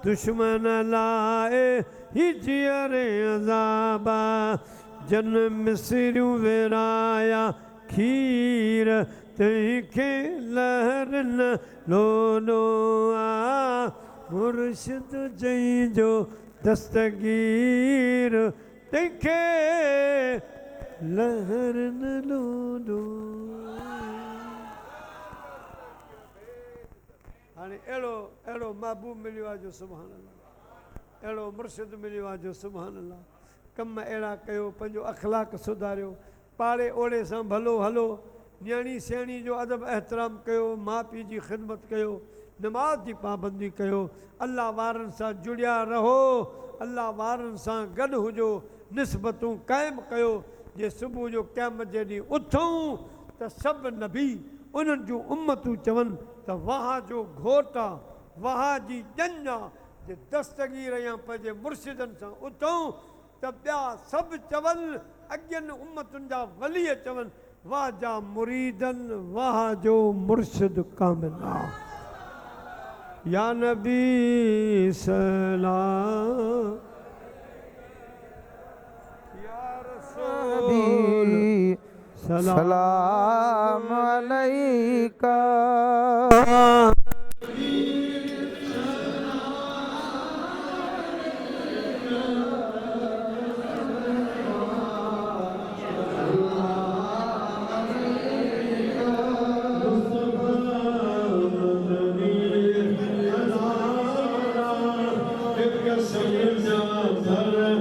दुश्मन लाए ही जियर अज़ाबा। जन मिसरियूं विराया खीर, तंहिंखे लहरन लोलो आ, मुर्शिद जंहिंजो दस्तगीर, तंहिंखे लहरन लोलो। हाणे अहिड़ो महबूब मिलियो आहे जो सुभान अल्लाह, अहिड़ो मुर्शिद मिलियो आहे जो सुभान अल्लाह। कम अहिड़ा कयो, पंहिंजो अखलाक सुधारियो, पाड़े ओड़े सां भलो हलो, न्याणी सियाणी जो अदब एहतराम कयो, माउ पीउ जी ख़िदमत कयो, नमाज जी पाबंदी कयो, अल्लाह वारनि सां जुड़िया रहो, अल्लाह वारनि सां गॾु हुजो, निस्बतूं क़ाइमु कयो। जे सुबुह जो क़यामत जे ॾींहुं उथूं त सभु नबी उन्हनि जूं उम्मतूं चवनि त वाह जो घोट आहे, वाह जी ॼञ आहे, जे दस्तगीर या पंहिंजे मुर्शिदनि सां उथूं त ॿिया सभु चवनि, अॻियनि उम्मतुनि जा वली चवनि वाह जा मुरीदनि, वाह जो मुर्शिद कामिल आहे। या नबी सलाम, या रसूल सलाम अलैका। सैयदना